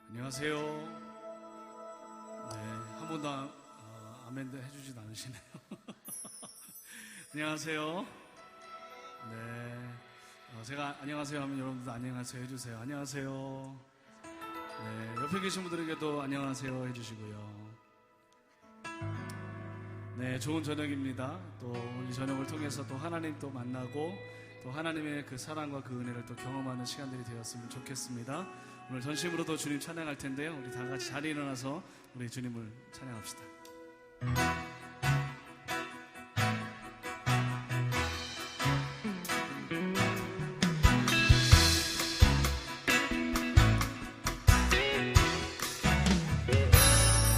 안녕하세요. 네, 한 번도 아멘 해주진 않으시네요. 안녕하세요. 네, 제가 안녕하세요 하면 여러분들도 안녕하세요 해주세요. 안녕하세요. 네, 옆에 계신 분들에게도 안녕하세요 해주시고요. 네, 좋은 저녁입니다. 또 이 저녁을 통해서 또 하나님 또 만나고 또 하나님의 그 사랑과 그 은혜를 또 경험하는 시간들이 되었으면 좋겠습니다. 오늘 전심으로도 주님 찬양할 텐데요. 우리 다 같이 자리에 일어나서 우리 주님을 찬양합시다.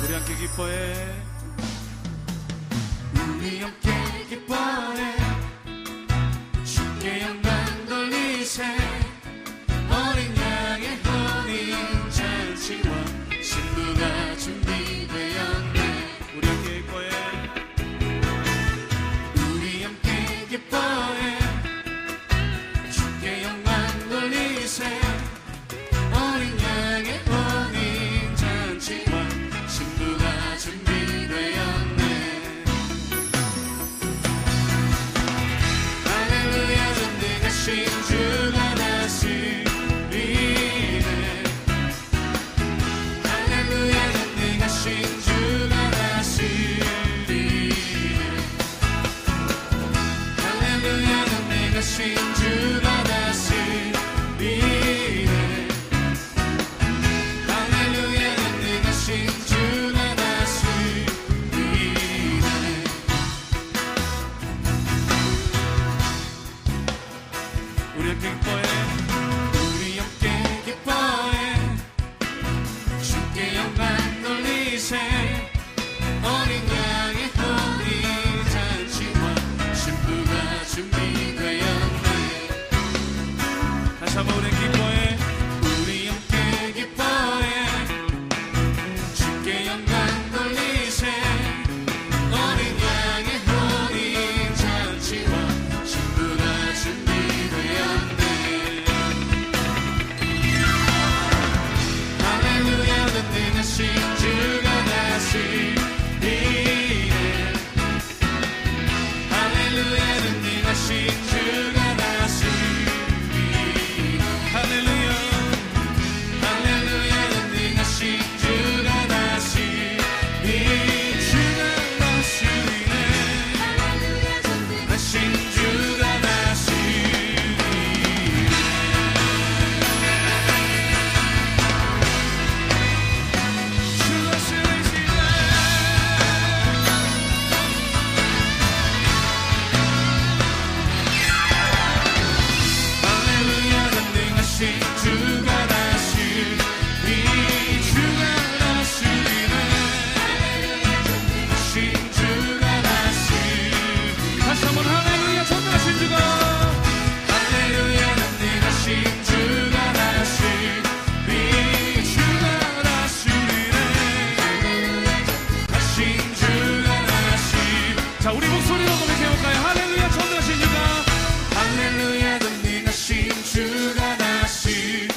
우리 함께 기뻐해. 우리 함께 기뻐해. 주께 영광 돌리세. 어린 양의 혼인 잔치와 신부가 준비되었네. 우리 함께 기뻐해. 우리 함께 기뻐해. 주께 영광 돌리세. 어린 양의 혼인 잔치와 신부가 준비되었네. 할렐루야 전능하신 주가 다시 신주가 다스리네. 할렐루야 전능하신 주가 다스리네. 우리 함께 기뻐해. 우리 함께 기뻐해. 주께 영광 돌리세. 어린 양의 혼인 잔치와 신부가 준비되었네. 다시 한번 우리 기뻐해. 우리 함께 기뻐해. 주께 영광 돌리세. 어린 양의 혼인 잔치와 신부가 준비되었네. 할렐루야 전능하신 주가 다스리네. 할렐루야 전능하신 주가 다스리네. 할렐루야 할렐루야 전능하신 주가 다스리네. 주가 다스리네. 하신 주가 다스리네. 주가 다스리시네. 할렐루야 전능하신 주가 다스리네. 주가 다스리네. 하신 주가 다스리네. 다시 한번 할렐루야 전능하신 주가. 할렐루야 전능하신 주가 다스리네. 주가 다스리네. 하신 주가 다스리네. 자, 우리 목소리로 고백해볼까요? 할렐루야 전능하신 주가. 할렐루야 전능하신 주가 다스리네.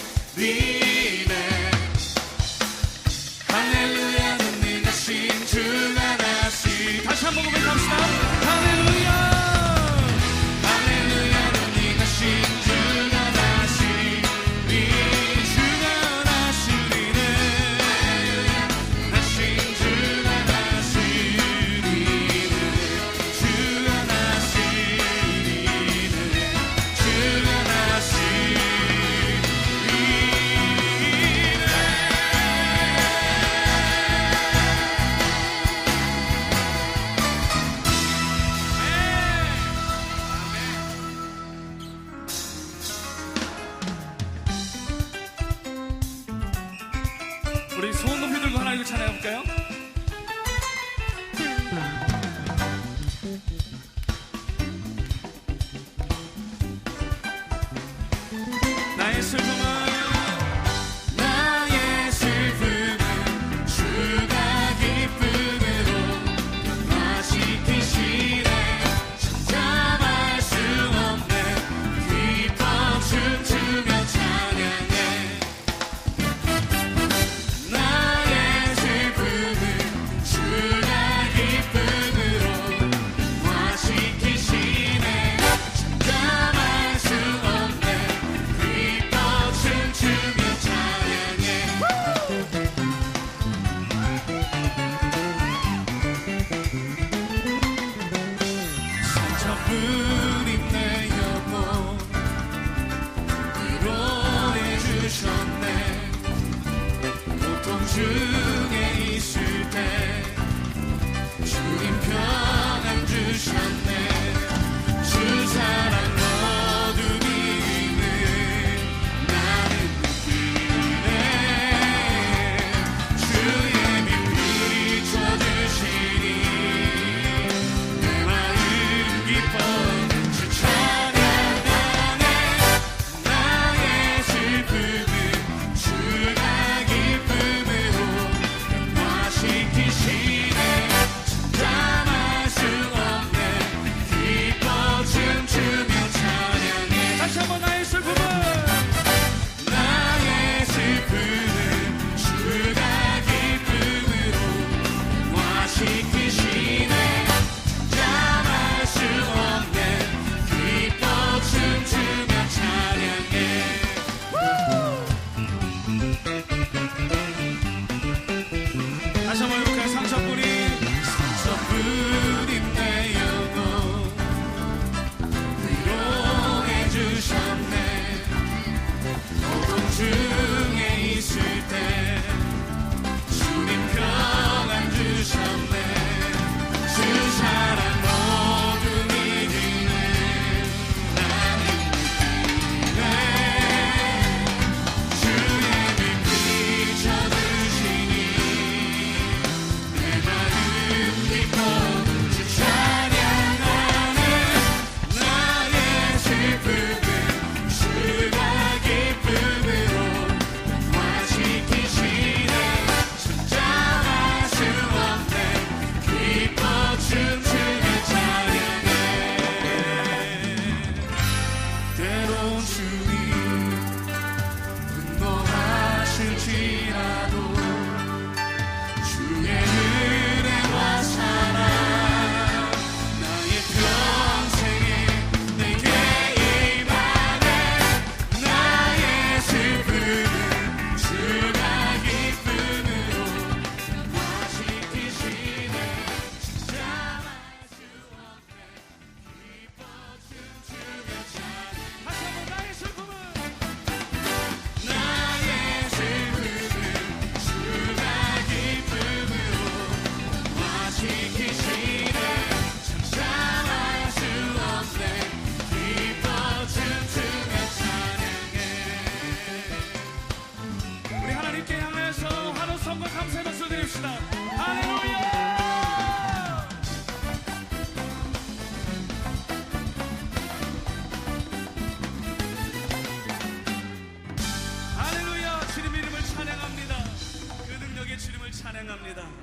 할렐루야 전능하신 주가 다스리네. 다시 한번 고백합시다. 할렐루야 할렐루야 전능하신 주가 다스리네. 주가 다스리네. 하신 주가 다스리네. 주가 다스리네. 주가 우리 소원 높이 들고 하나 이거 찬양해볼까요? 나의 슬픔은 주가 기쁨으로 변화시키시네. 참담할 수 없네.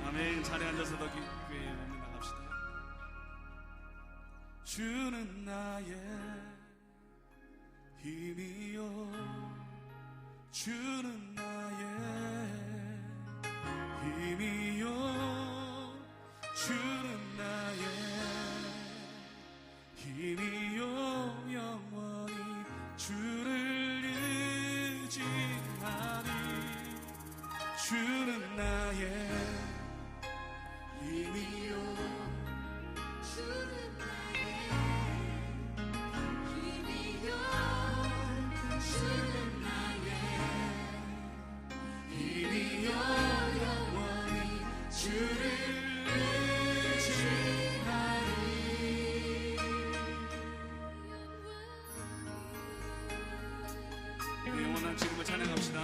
아멘. 자리에 앉아서 더 기쁘게 나갑시다. 주는 나의 힘이요, 주는 나의 힘이요, 주는 나의 힘이요, 영원히 주를 의지하리. 주는 나의 힘이요, 주는 나의 힘이요, 주는 나의 힘이요, 영원히 주를 의지하리. 영원한 지금을 찬양합시다.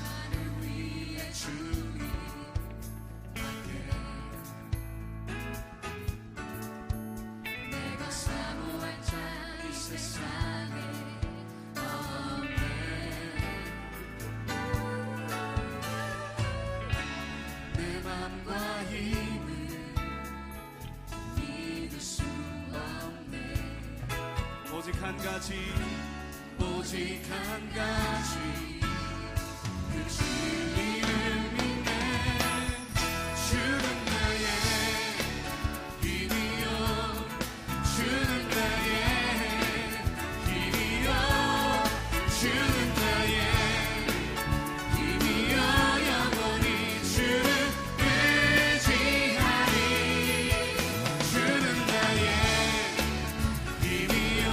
하늘 위에 주님 내가 사모할 자 이 세상에 없네. 내 맘과 힘을 믿을 수 없네. 오직 한 가지, 오직 한 가지 그 진리를 믿네. 주는 나의 힘이요, 주는 나의 힘이요, 주는 나의 힘이요, 영원히 주를 의지하리. 주는 나의 힘이요,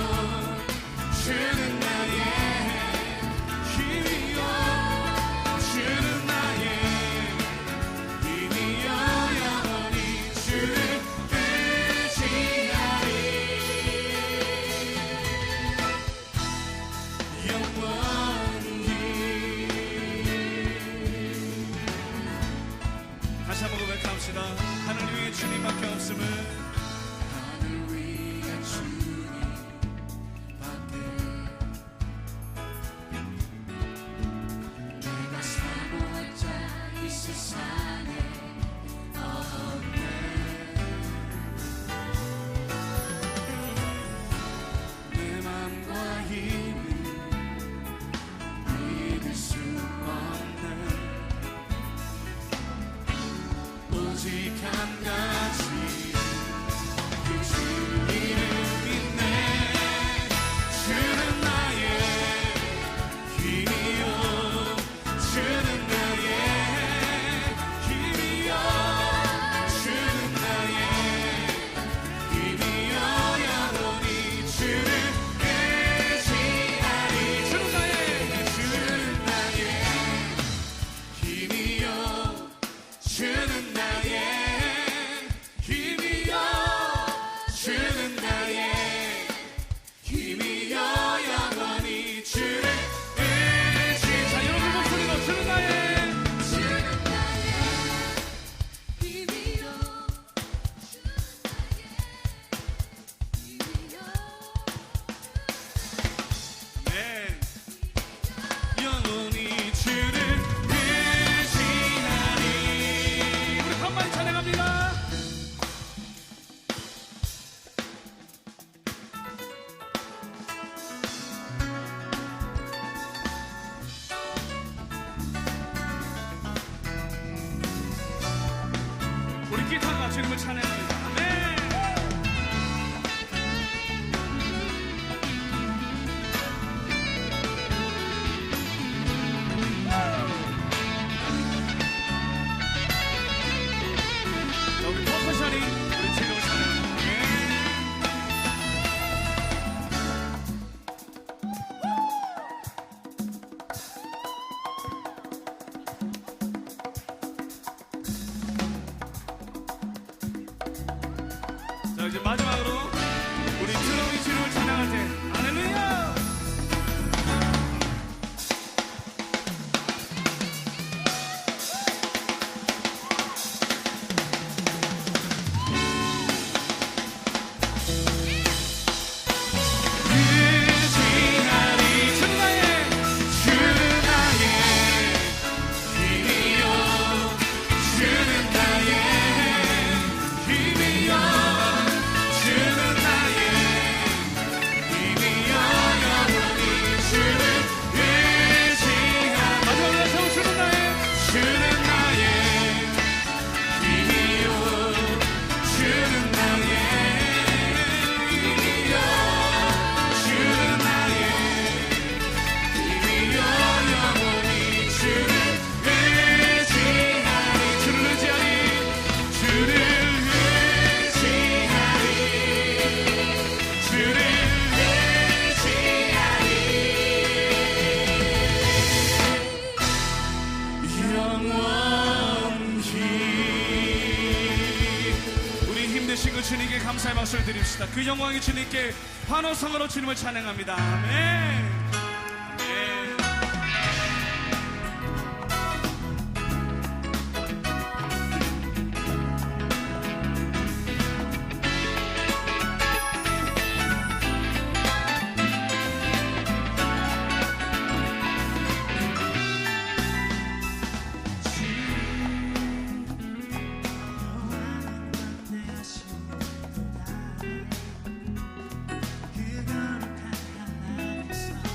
주는 나의 힘이요, 주는 나의 주님을 찬양합니다. 아멘. 우리 퍼커션이 우리 주님을 찬양합니다. 자, 이제 마지막으로 우리 드럼이 주님을 찬양할 때 할렐루야. 주님께 감사의 박수를 드립시다. 그 영광이 주님께 환호성으로 주님을 찬양합니다. 아멘. 그거룩한 하나님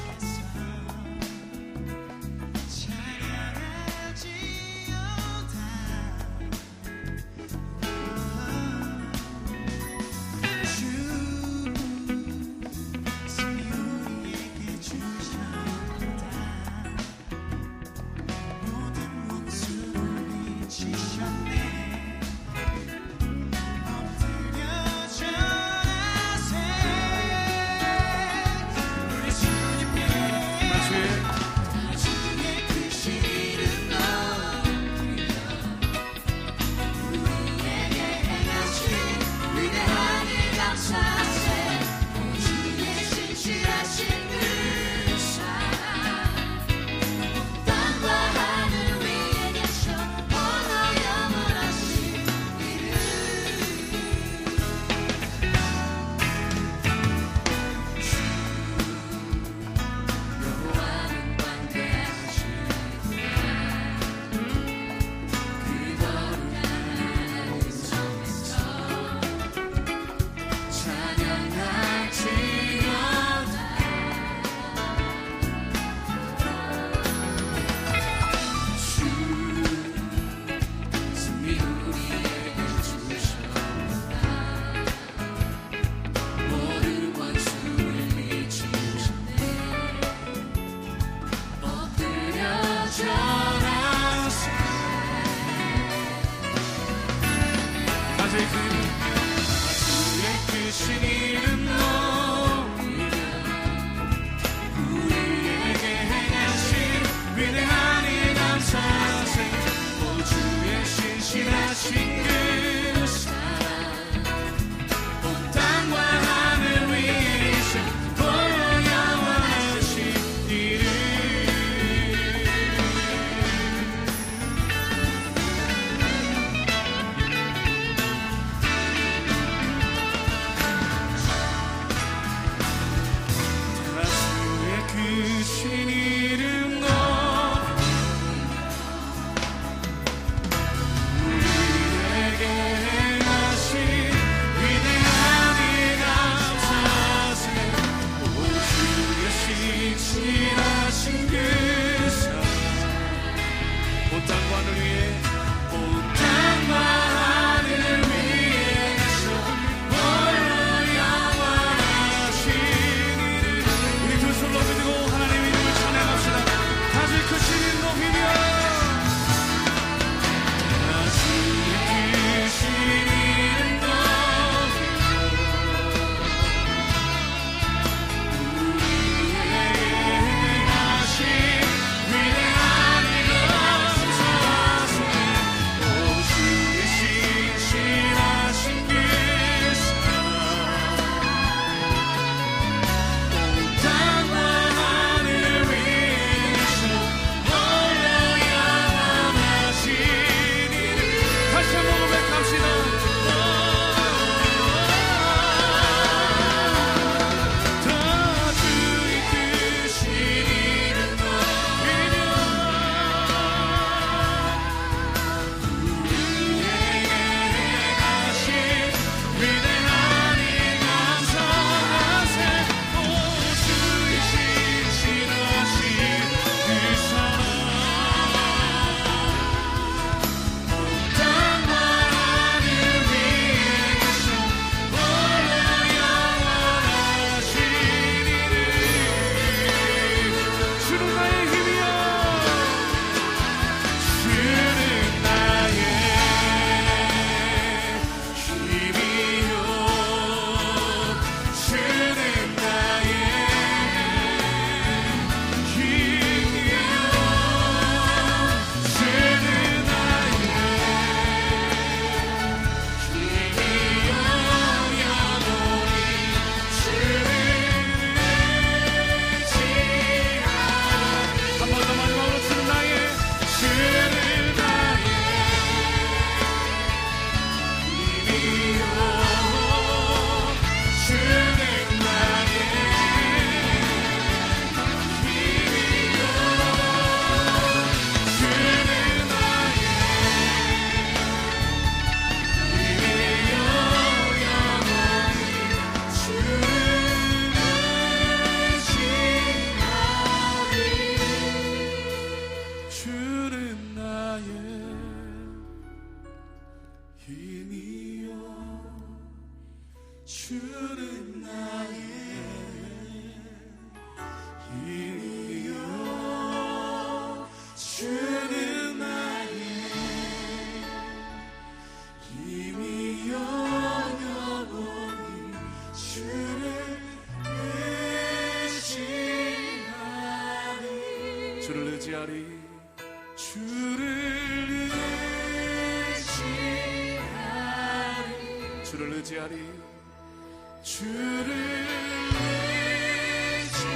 힘이여 주는 나의 힘이여 영원히 주를 의지하리 주를 의지하리 주를 의지하리 주를 의지하리 주를 의지하리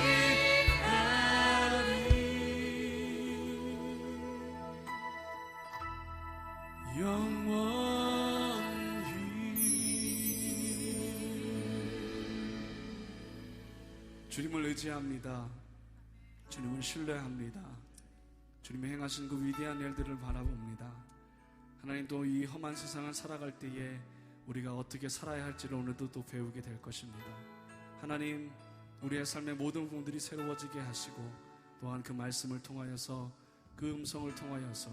영원히 주님을 의지합니다. 주님을 신뢰합니다. 주님이 행하신 그 위대한 일들을 바라봅니다. 하나님, 또 이 험한 세상을 살아갈 때에 우리가 어떻게 살아야 할지를 오늘도 또 배우게 될 것입니다. 하나님, 우리의 삶의 모든 부분들이 새로워지게 하시고 또한 그 말씀을 통하여서 그 음성을 통하여서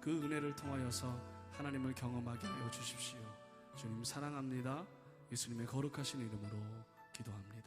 그 은혜를 통하여서 하나님을 경험하게 하여 주십시오. 주님 사랑합니다. 예수님의 거룩하신 이름으로 기도합니다.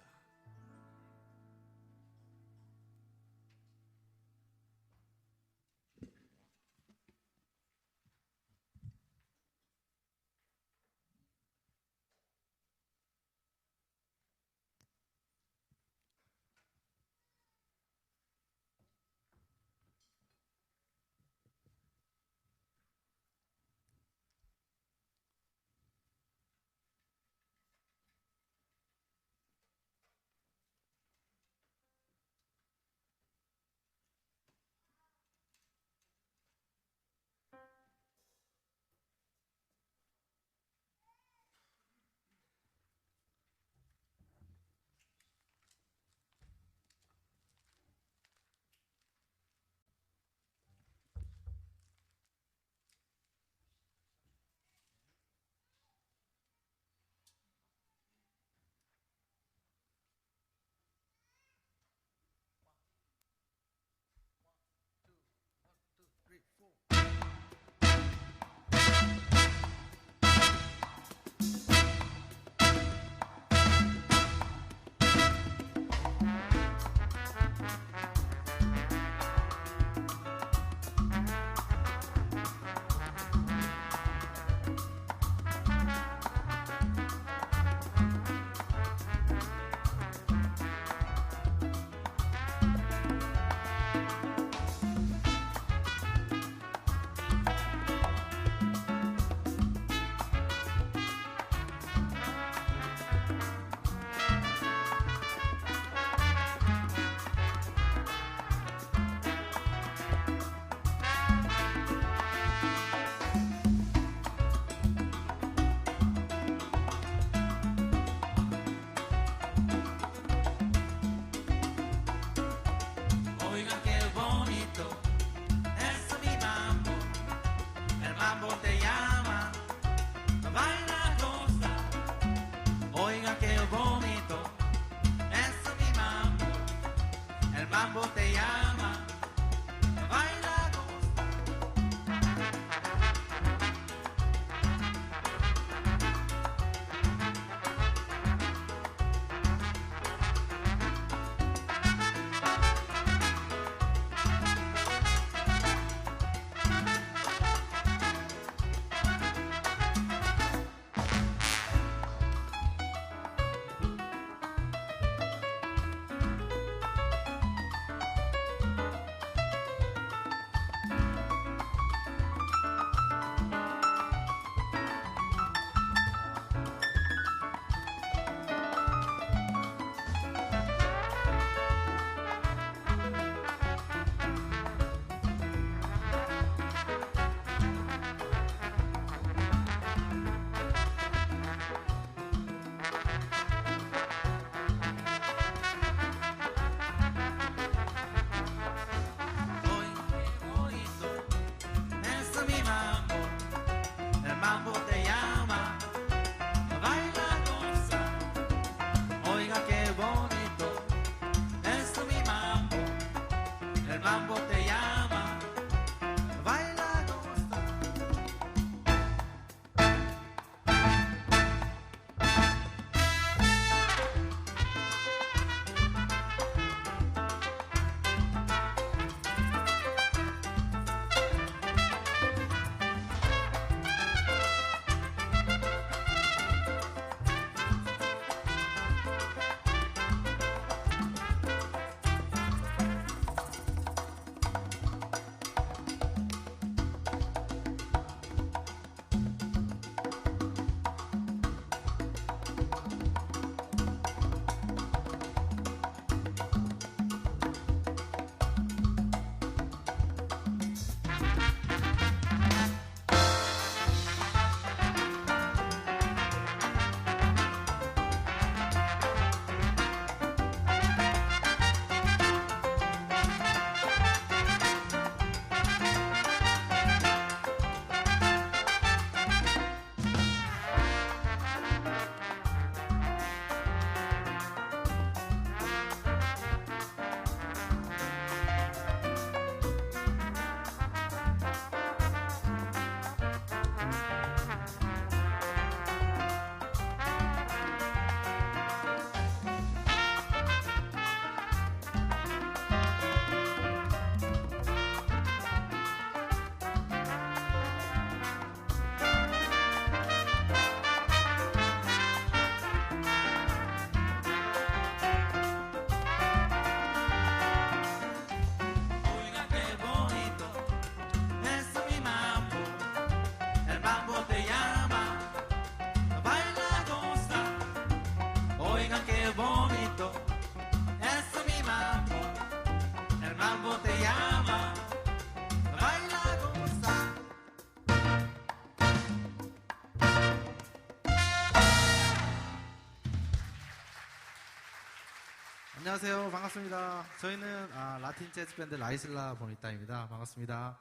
안녕하세요. 반갑습니다. 저희는 라틴 재즈 밴드 라이슬라 보니타입니다. 반갑습니다.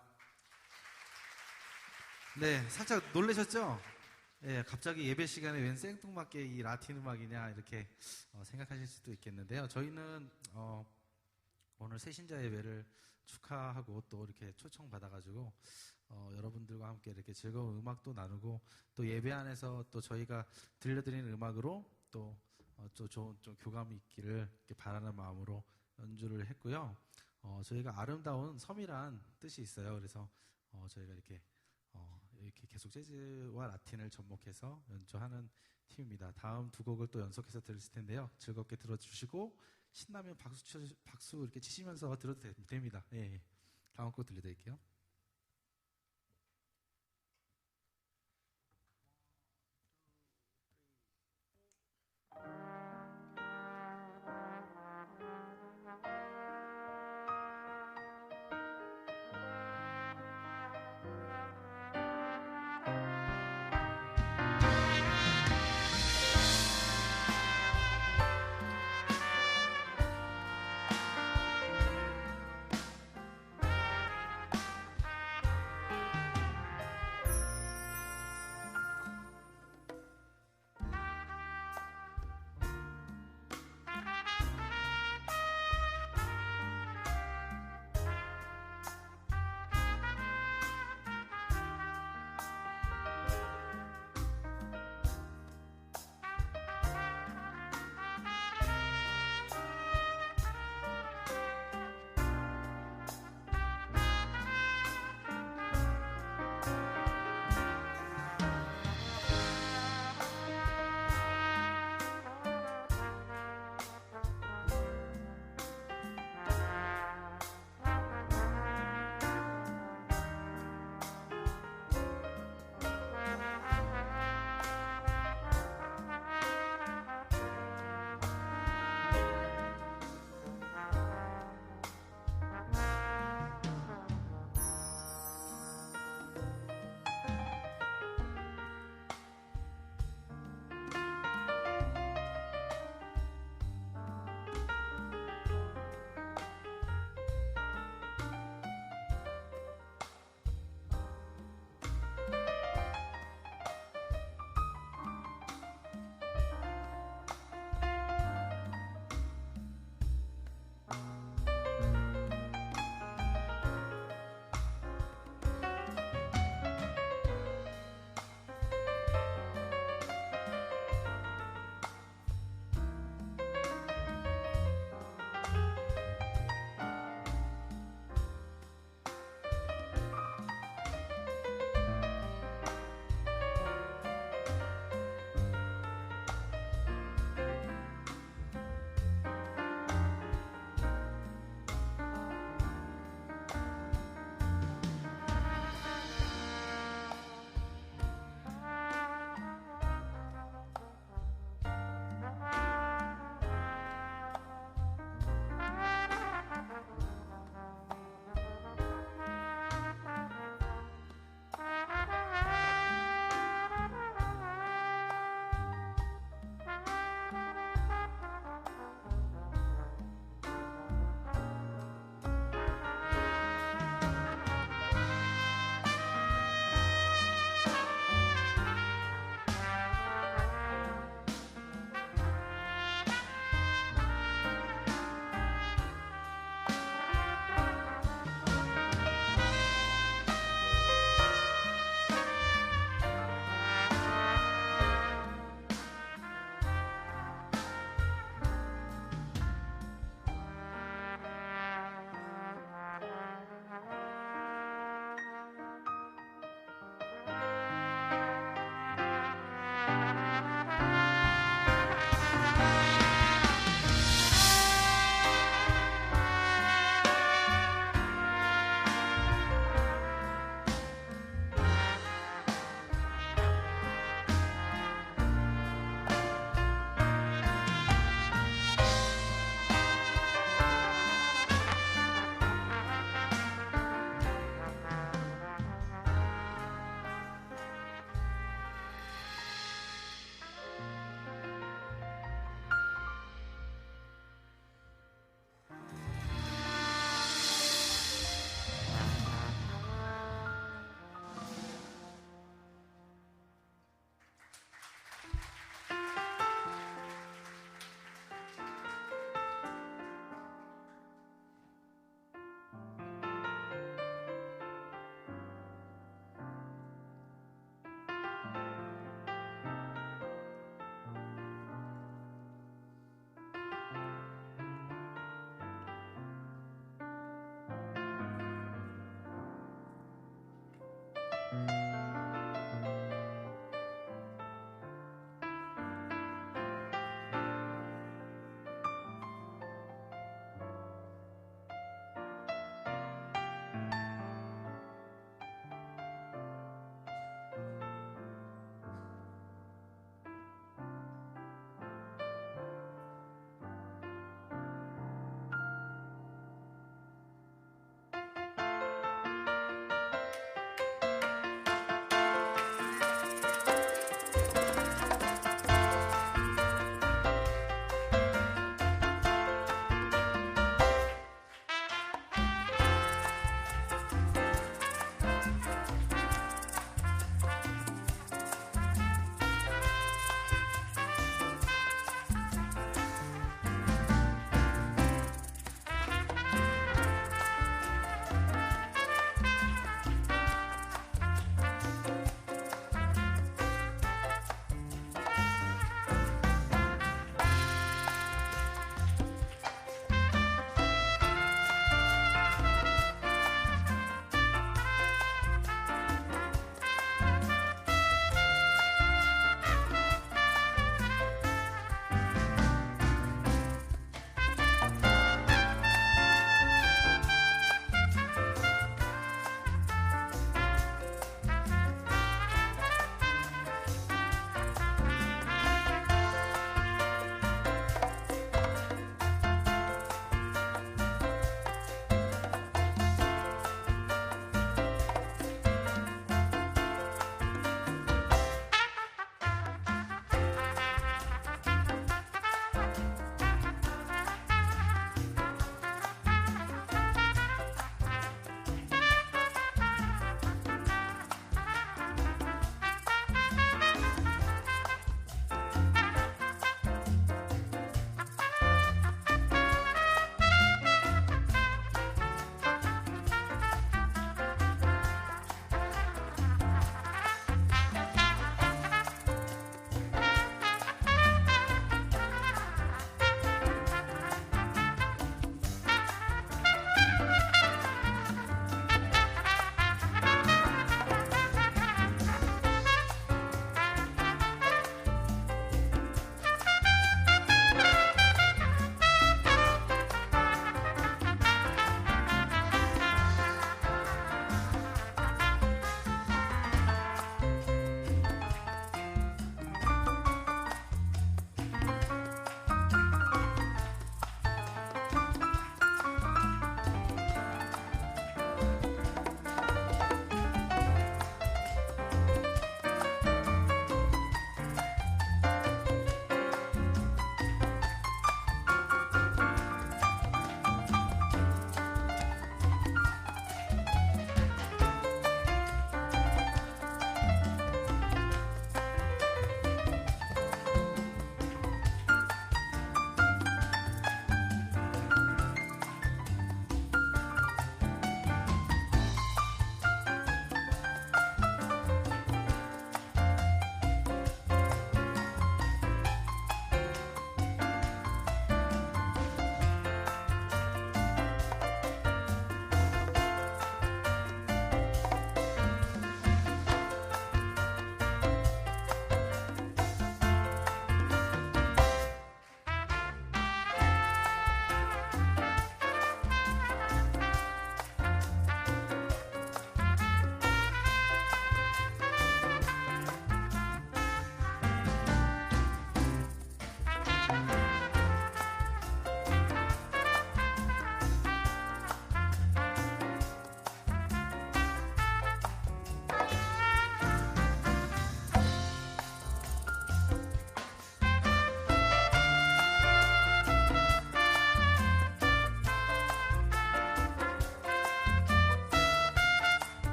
네, 살짝 놀라셨죠? 예, 갑자기 예배 시간에 웬 생뚱맞게 이 라틴 음악이냐 이렇게 생각하실 수도 있겠는데요. 저희는 오늘 새신자 예배를 축하하고 또 이렇게 초청 받아가지고 여러분들과 함께 이렇게 즐거운 음악도 나누고 또 예배 안에서 또 저희가 들려드리는 음악으로 또 좋은 좀 교감이 있기를 이렇게 바라는 마음으로 연주를 했고요. 저희가 아름다운 섬이란 뜻이 있어요. 그래서 저희가 이렇게 계속 재즈와 라틴을 접목해서 연주하는 팀입니다. 다음 두 곡을 또 연속해서 들을 텐데요. 즐겁게 들어주시고 신나면 박수 이렇게 치시면서 들어도 됩니다. 예. 다음 곡 들려드릴게요.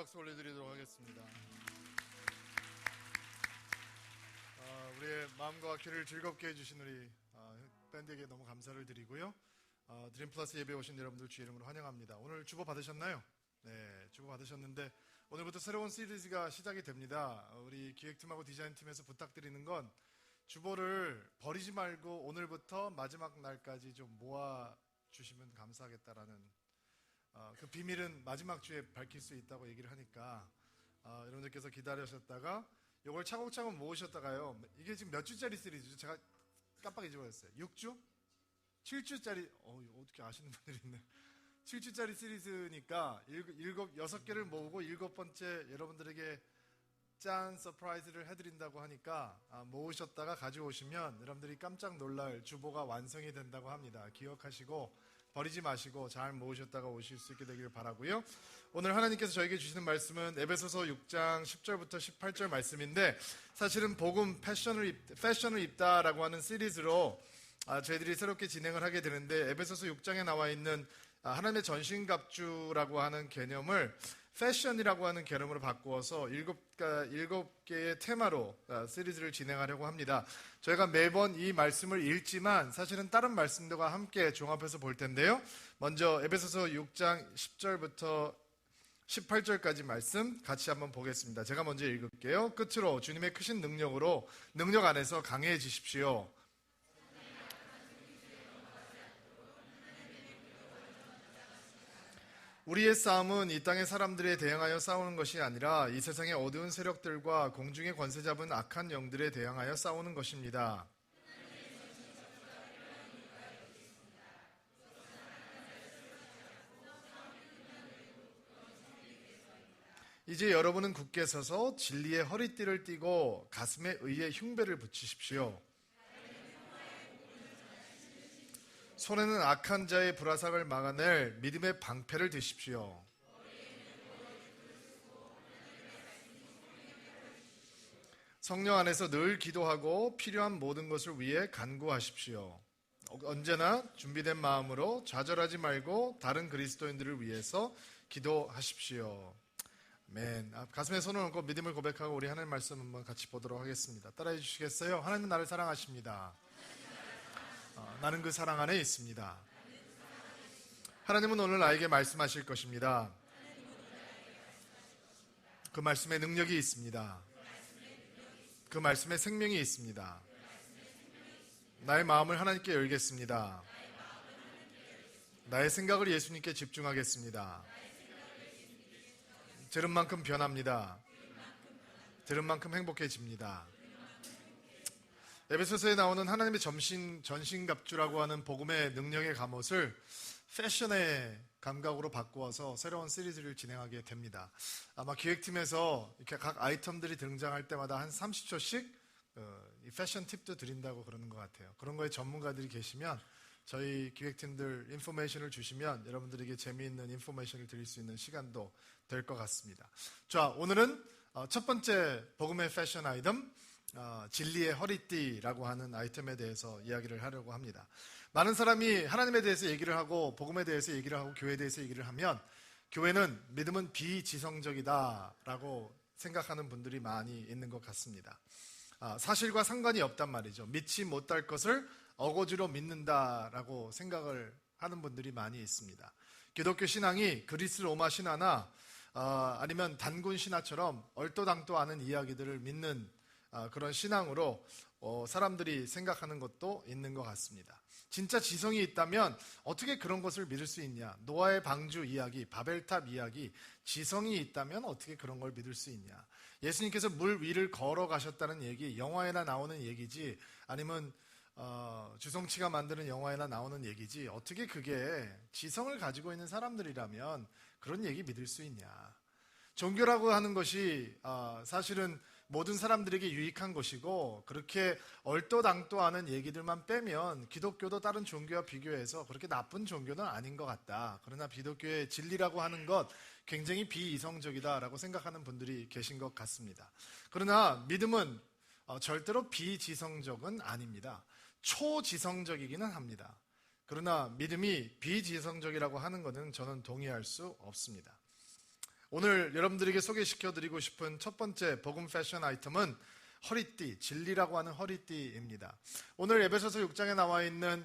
박수 올려드리도록 하겠습니다. 우리의 마음과 귀를 즐겁게 해주신 우리 밴드에게 너무 감사를 드리고요. 드림 플러스 예배 오신 여러분들 주의 이름으로 환영합니다. 오늘 주보 받으셨나요? 네, 주보 받으셨는데 오늘부터 새로운 시리즈가 시작이 됩니다. 우리 기획팀하고 디자인팀에서 부탁드리는 건 주보를 버리지 말고 오늘부터 마지막 날까지 좀 모아주시면 감사하겠다라는 그 비밀은 마지막 주에 밝힐 수 있다고 얘기를 하니까 여러분들께서 기다리셨다가 이걸 차곡차곡 모으셨다가요. 이게 지금 몇 주짜리 시리즈죠? 제가 깜빡 잊어버렸어요. 6주? 7주짜리 어떻게 아시는 분들이 있네. 7주짜리 시리즈니까 6개를 모으고 7번째 여러분들에게 짠 서프라이즈를 해드린다고 하니까 모으셨다가 가져오시면 여러분들이 깜짝 놀랄 주보가 완성이 된다고 합니다. 기억하시고 버리지 마시고 잘 모으셨다가 오실 수 있게 되기를 바라고요. 오늘 하나님께서 저에게 주시는 말씀은 에베소서 6장 10절부터 18절 말씀인데 사실은 복음 패션을 입다라고 하는 시리즈로 저희들이 새롭게 진행을 하게 되는데 에베소서 6장에 나와 있는 하나님의 전신갑주라고 하는 개념을 패션이라고 하는 개념으로 바꾸어서 7개의 테마로 시리즈를 진행하려고 합니다. 저희가 매번 이 말씀을 읽지만 사실은 다른 말씀들과 함께 종합해서 볼 텐데요. 먼저 에베소서 6장 10절부터 18절까지 말씀 같이 한번 보겠습니다. 제가 먼저 읽을게요. 끝으로 주님의 크신 능력 안에서 강해지십시오. 우리의 싸움은 이 땅의 사람들에 대항하여 싸우는 것이 아니라 이 세상의 어두운 세력들과 공중의 권세 잡은 악한 영들에 대항하여 싸우는 것입니다. 이제 여러분은 굳게 서서 진리의 허리띠를 띠고 가슴에 의의 흉배를 붙이십시오. 손에는 악한 자의 불화상을 막아낼 믿음의 방패를 드십시오. 성령 안에서 늘 기도하고 필요한 모든 것을 위해 간구하십시오. 언제나 준비된 마음으로 좌절하지 말고 다른 그리스도인들을 위해서 기도하십시오. 아멘. 가슴에 손을 얹고 믿음을 고백하고 우리 하나님 말씀 한번 같이 보도록 하겠습니다. 따라해 주시겠어요? 하나님은 나를 사랑하십니다. 나는 그 사랑 안에 있습니다. 하나님은 오늘 나에게 말씀하실 것입니다. 그 말씀에 능력이 있습니다. 그 말씀에 생명이 있습니다. 나의 마음을 하나님께 열겠습니다. 나의 생각을 예수님께 집중하겠습니다. 들은 만큼 변합니다. 들은 만큼 행복해집니다. 에베소서에 나오는 하나님의 전신갑주라고 하는 복음의 능력의 갑옷을 패션의 감각으로 바꾸어서 새로운 시리즈를 진행하게 됩니다. 아마 기획팀에서 이렇게 각 아이템들이 등장할 때마다 한 30초씩 이 패션 팁도 드린다고 그러는 것 같아요. 그런 거에 전문가들이 계시면 저희 기획팀들 인포메이션을 주시면 여러분들에게 재미있는 인포메이션을 드릴 수 있는 시간도 될 것 같습니다. 자, 오늘은 첫 번째 복음의 패션 아이템 진리의 허리띠라고 하는 아이템에 대해서 이야기를 하려고 합니다. 많은 사람이 하나님에 대해서 얘기를 하고 복음에 대해서 얘기를 하고 교회에 대해서 얘기를 하면 교회는 믿음은 비지성적이다라고 생각하는 분들이 많이 있는 것 같습니다. 사실과 상관이 없단 말이죠. 믿지 못할 것을 어거지로 믿는다라고 생각을 하는 분들이 많이 있습니다. 기독교 신앙이 그리스 로마 신화나 아니면 단군 신화처럼 얼토당토 않은 이야기들을 믿는 그런 신앙으로 사람들이 생각하는 것도 있는 것 같습니다. 진짜 지성이 있다면 어떻게 그런 것을 믿을 수 있냐? 노아의 방주 이야기, 바벨탑 이야기, 지성이 있다면 어떻게 그런 걸 믿을 수 있냐? 예수님께서 물 위를 걸어가셨다는 얘기, 영화에나 나오는 얘기지 아니면 주성치가 만드는 영화에나 나오는 얘기지 어떻게 그게 지성을 가지고 있는 사람들이라면 그런 얘기 믿을 수 있냐? 종교라고 하는 것이 사실은 모든 사람들에게 유익한 것이고 그렇게 얼토당토하는 얘기들만 빼면 기독교도 다른 종교와 비교해서 그렇게 나쁜 종교는 아닌 것 같다. 그러나 기독교의 진리라고 하는 것 굉장히 비이성적이다라고 생각하는 분들이 계신 것 같습니다. 그러나 믿음은 절대로 비지성적은 아닙니다. 초지성적이기는 합니다. 그러나 믿음이 비지성적이라고 하는 것은 저는 동의할 수 없습니다. 오늘 여러분들에게 소개시켜드리고 싶은 첫 번째 복음 패션 아이템은 허리띠, 진리라고 하는 허리띠입니다. 오늘 에베소서 6장에 나와 있는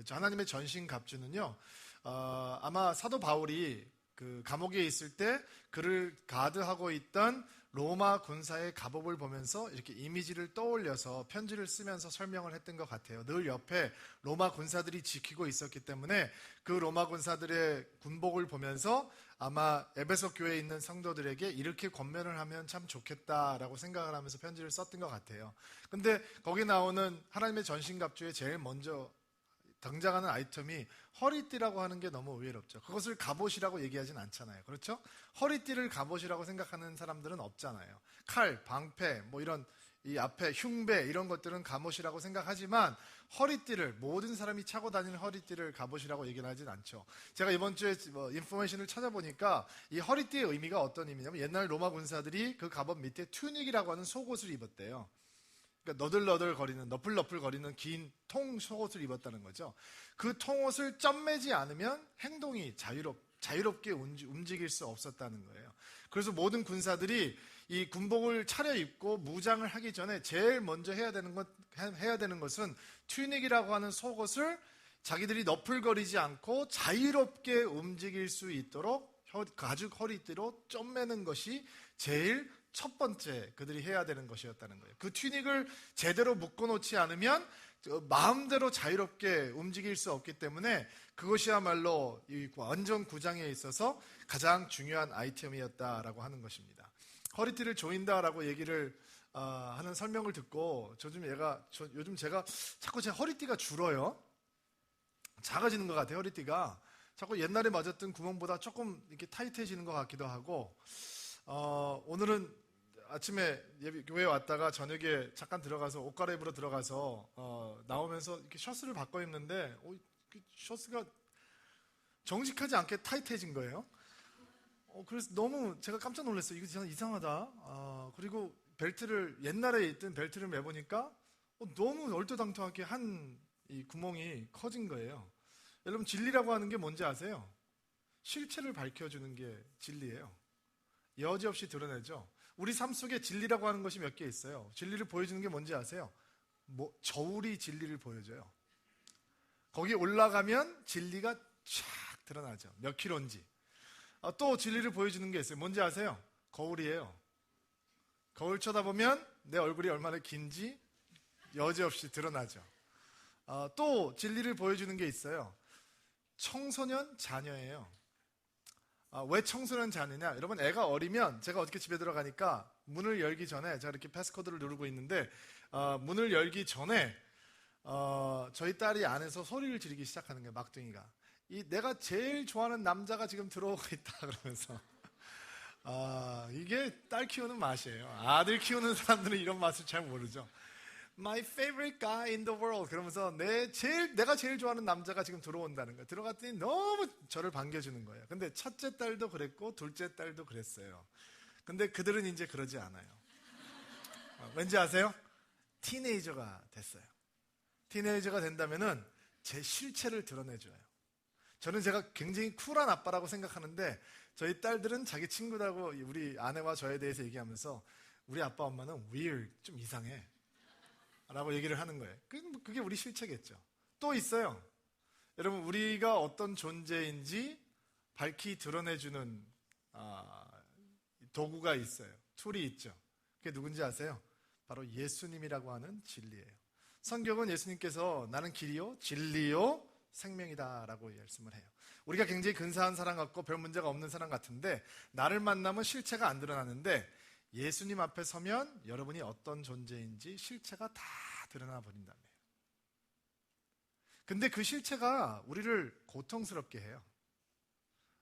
하나님의 전신 갑주는요, 아마 사도 바울이 그 감옥에 있을 때 그를 가드하고 있던 로마 군사의 갑옷을 보면서 이렇게 이미지를 떠올려서 편지를 쓰면서 설명을 했던 것 같아요. 늘 옆에 로마 군사들이 지키고 있었기 때문에 그 로마 군사들의 군복을 보면서 아마 에베소 교회에 있는 성도들에게 이렇게 권면을 하면 참 좋겠다라고 생각을 하면서 편지를 썼던 것 같아요. 근데 거기 나오는 하나님의 전신갑주에 제일 먼저 등장하는 아이템이 허리띠라고 하는 게 너무 의외롭죠. 그것을 갑옷이라고 얘기하진 않잖아요. 그렇죠? 허리띠를 갑옷이라고 생각하는 사람들은 없잖아요. 칼, 방패, 뭐 이런 이 앞에 흉배 이런 것들은 갑옷이라고 생각하지만 허리띠를 모든 사람이 차고 다니는 허리띠를 갑옷이라고 얘기는 하진 않죠. 제가 이번 주에 인포메이션을 찾아보니까 이 허리띠의 의미가 어떤 의미냐면 옛날 로마 군사들이 그 갑옷 밑에 튜닉이라고 하는 속옷을 입었대요. 그러니까 너들너들 거리는, 너플너플 거리는 긴 통 속옷을 입었다는 거죠. 그 통옷을 점매지 않으면 행동이 자유롭게 움직일 수 없었다는 거예요. 그래서 모든 군사들이 이 군복을 차려입고 무장을 하기 전에 제일 먼저 해야 되는 것은 튜닉이라고 하는 속옷을 자기들이 너플거리지 않고 자유롭게 움직일 수 있도록 가죽 허리띠로 쫌매는 것이 제일 첫 번째 그들이 해야 되는 것이었다는 거예요. 그 튜닉을 제대로 묶어놓지 않으면 마음대로 자유롭게 움직일 수 없기 때문에 그것이야말로 이 완전 구장에 있어서 가장 중요한 아이템이었다라고 하는 것입니다. 허리띠를 조인다라고 얘기를 하는 설명을 듣고 요즘 제가 자꾸 제 허리띠가 줄어요. 작아지는 것 같아요. 허리띠가 자꾸 옛날에 맞았던 구멍보다 조금 이렇게 타이트해지는 것 같기도 하고 오늘은 아침에 교회에 왔다가 저녁에 잠깐 들어가서 옷 갈아입으러 들어가서 나오면서 이렇게 셔츠를 바꿔 입는데 셔츠가 정직하지 않게 타이트해진 거예요. 그래서 너무 제가 깜짝 놀랐어요. 이거 이상하다. 그리고 옛날에 있던 벨트를 매보니까 너무 얼토당토하게 이 구멍이 커진 거예요. 여러분, 진리라고 하는 게 뭔지 아세요? 실체를 밝혀주는 게 진리예요. 여지없이 드러내죠. 우리 삶 속에 진리라고 하는 것이 몇 개 있어요. 진리를 보여주는 게 뭔지 아세요? 저울이 진리를 보여줘요. 거기 올라가면 진리가 쫙 드러나죠. 몇 킬로인지. 또 진리를 보여주는 게 있어요. 뭔지 아세요? 거울이에요. 거울 쳐다보면 내 얼굴이 얼마나 긴지 여지없이 드러나죠. 또 진리를 보여주는 게 있어요. 청소년 자녀예요. 왜 청소년 자녀냐? 여러분, 애가 어리면 제가 어떻게 집에 들어가니까 문을 열기 전에 제가 이렇게 패스코드를 누르고 있는데 문을 열기 전에 저희 딸이 안에서 소리를 지르기 시작하는 거예요. 막둥이가. 내가 제일 좋아하는 남자가 지금 들어오고 있다 그러면서 이게 딸 키우는 맛이에요. 아들 키우는 사람들은 이런 맛을 잘 모르죠. My favorite guy in the world 그러면서 내가 제일 좋아하는 남자가 지금 들어온다는 거예요. 들어갔더니 너무 저를 반겨주는 거예요. 근데 첫째 딸도 그랬고 둘째 딸도 그랬어요. 근데 그들은 이제 그러지 않아요. 왠지 아세요? 티네이저가 됐어요. 티네이저가 된다면은 제 실체를 드러내줘요. 저는 제가 굉장히 쿨한 아빠라고 생각하는데 저희 딸들은 자기 친구들하고 우리 아내와 저에 대해서 얘기하면서 우리 아빠 엄마는 weird, 좀 이상해 라고 얘기를 하는 거예요. 그게 우리 실체겠죠. 또 있어요. 여러분, 우리가 어떤 존재인지 밝히 드러내주는 도구가 있어요. 툴이 있죠. 그게 누군지 아세요? 바로 예수님이라고 하는 진리예요. 성경은 예수님께서 나는 길이요 진리요 생명이다 라고 말씀을 해요. 우리가 굉장히 근사한 사람 같고 별 문제가 없는 사람 같은데 나를 만나면 실체가 안 드러나는데 예수님 앞에 서면 여러분이 어떤 존재인지 실체가 다 드러나 버린다며. 근데 그 실체가 우리를 고통스럽게 해요.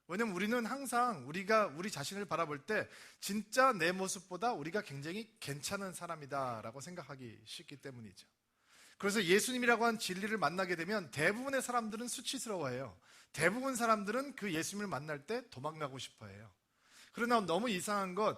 왜냐면 우리는 항상 우리 자신을 바라볼 때 진짜 내 모습보다 우리가 굉장히 괜찮은 사람이다라고 생각하기 쉽기 때문이죠. 그래서 예수님이라고 한 진리를 만나게 되면 대부분의 사람들은 수치스러워해요. 대부분 사람들은 그 예수님을 만날 때 도망가고 싶어해요. 그러나 너무 이상한 건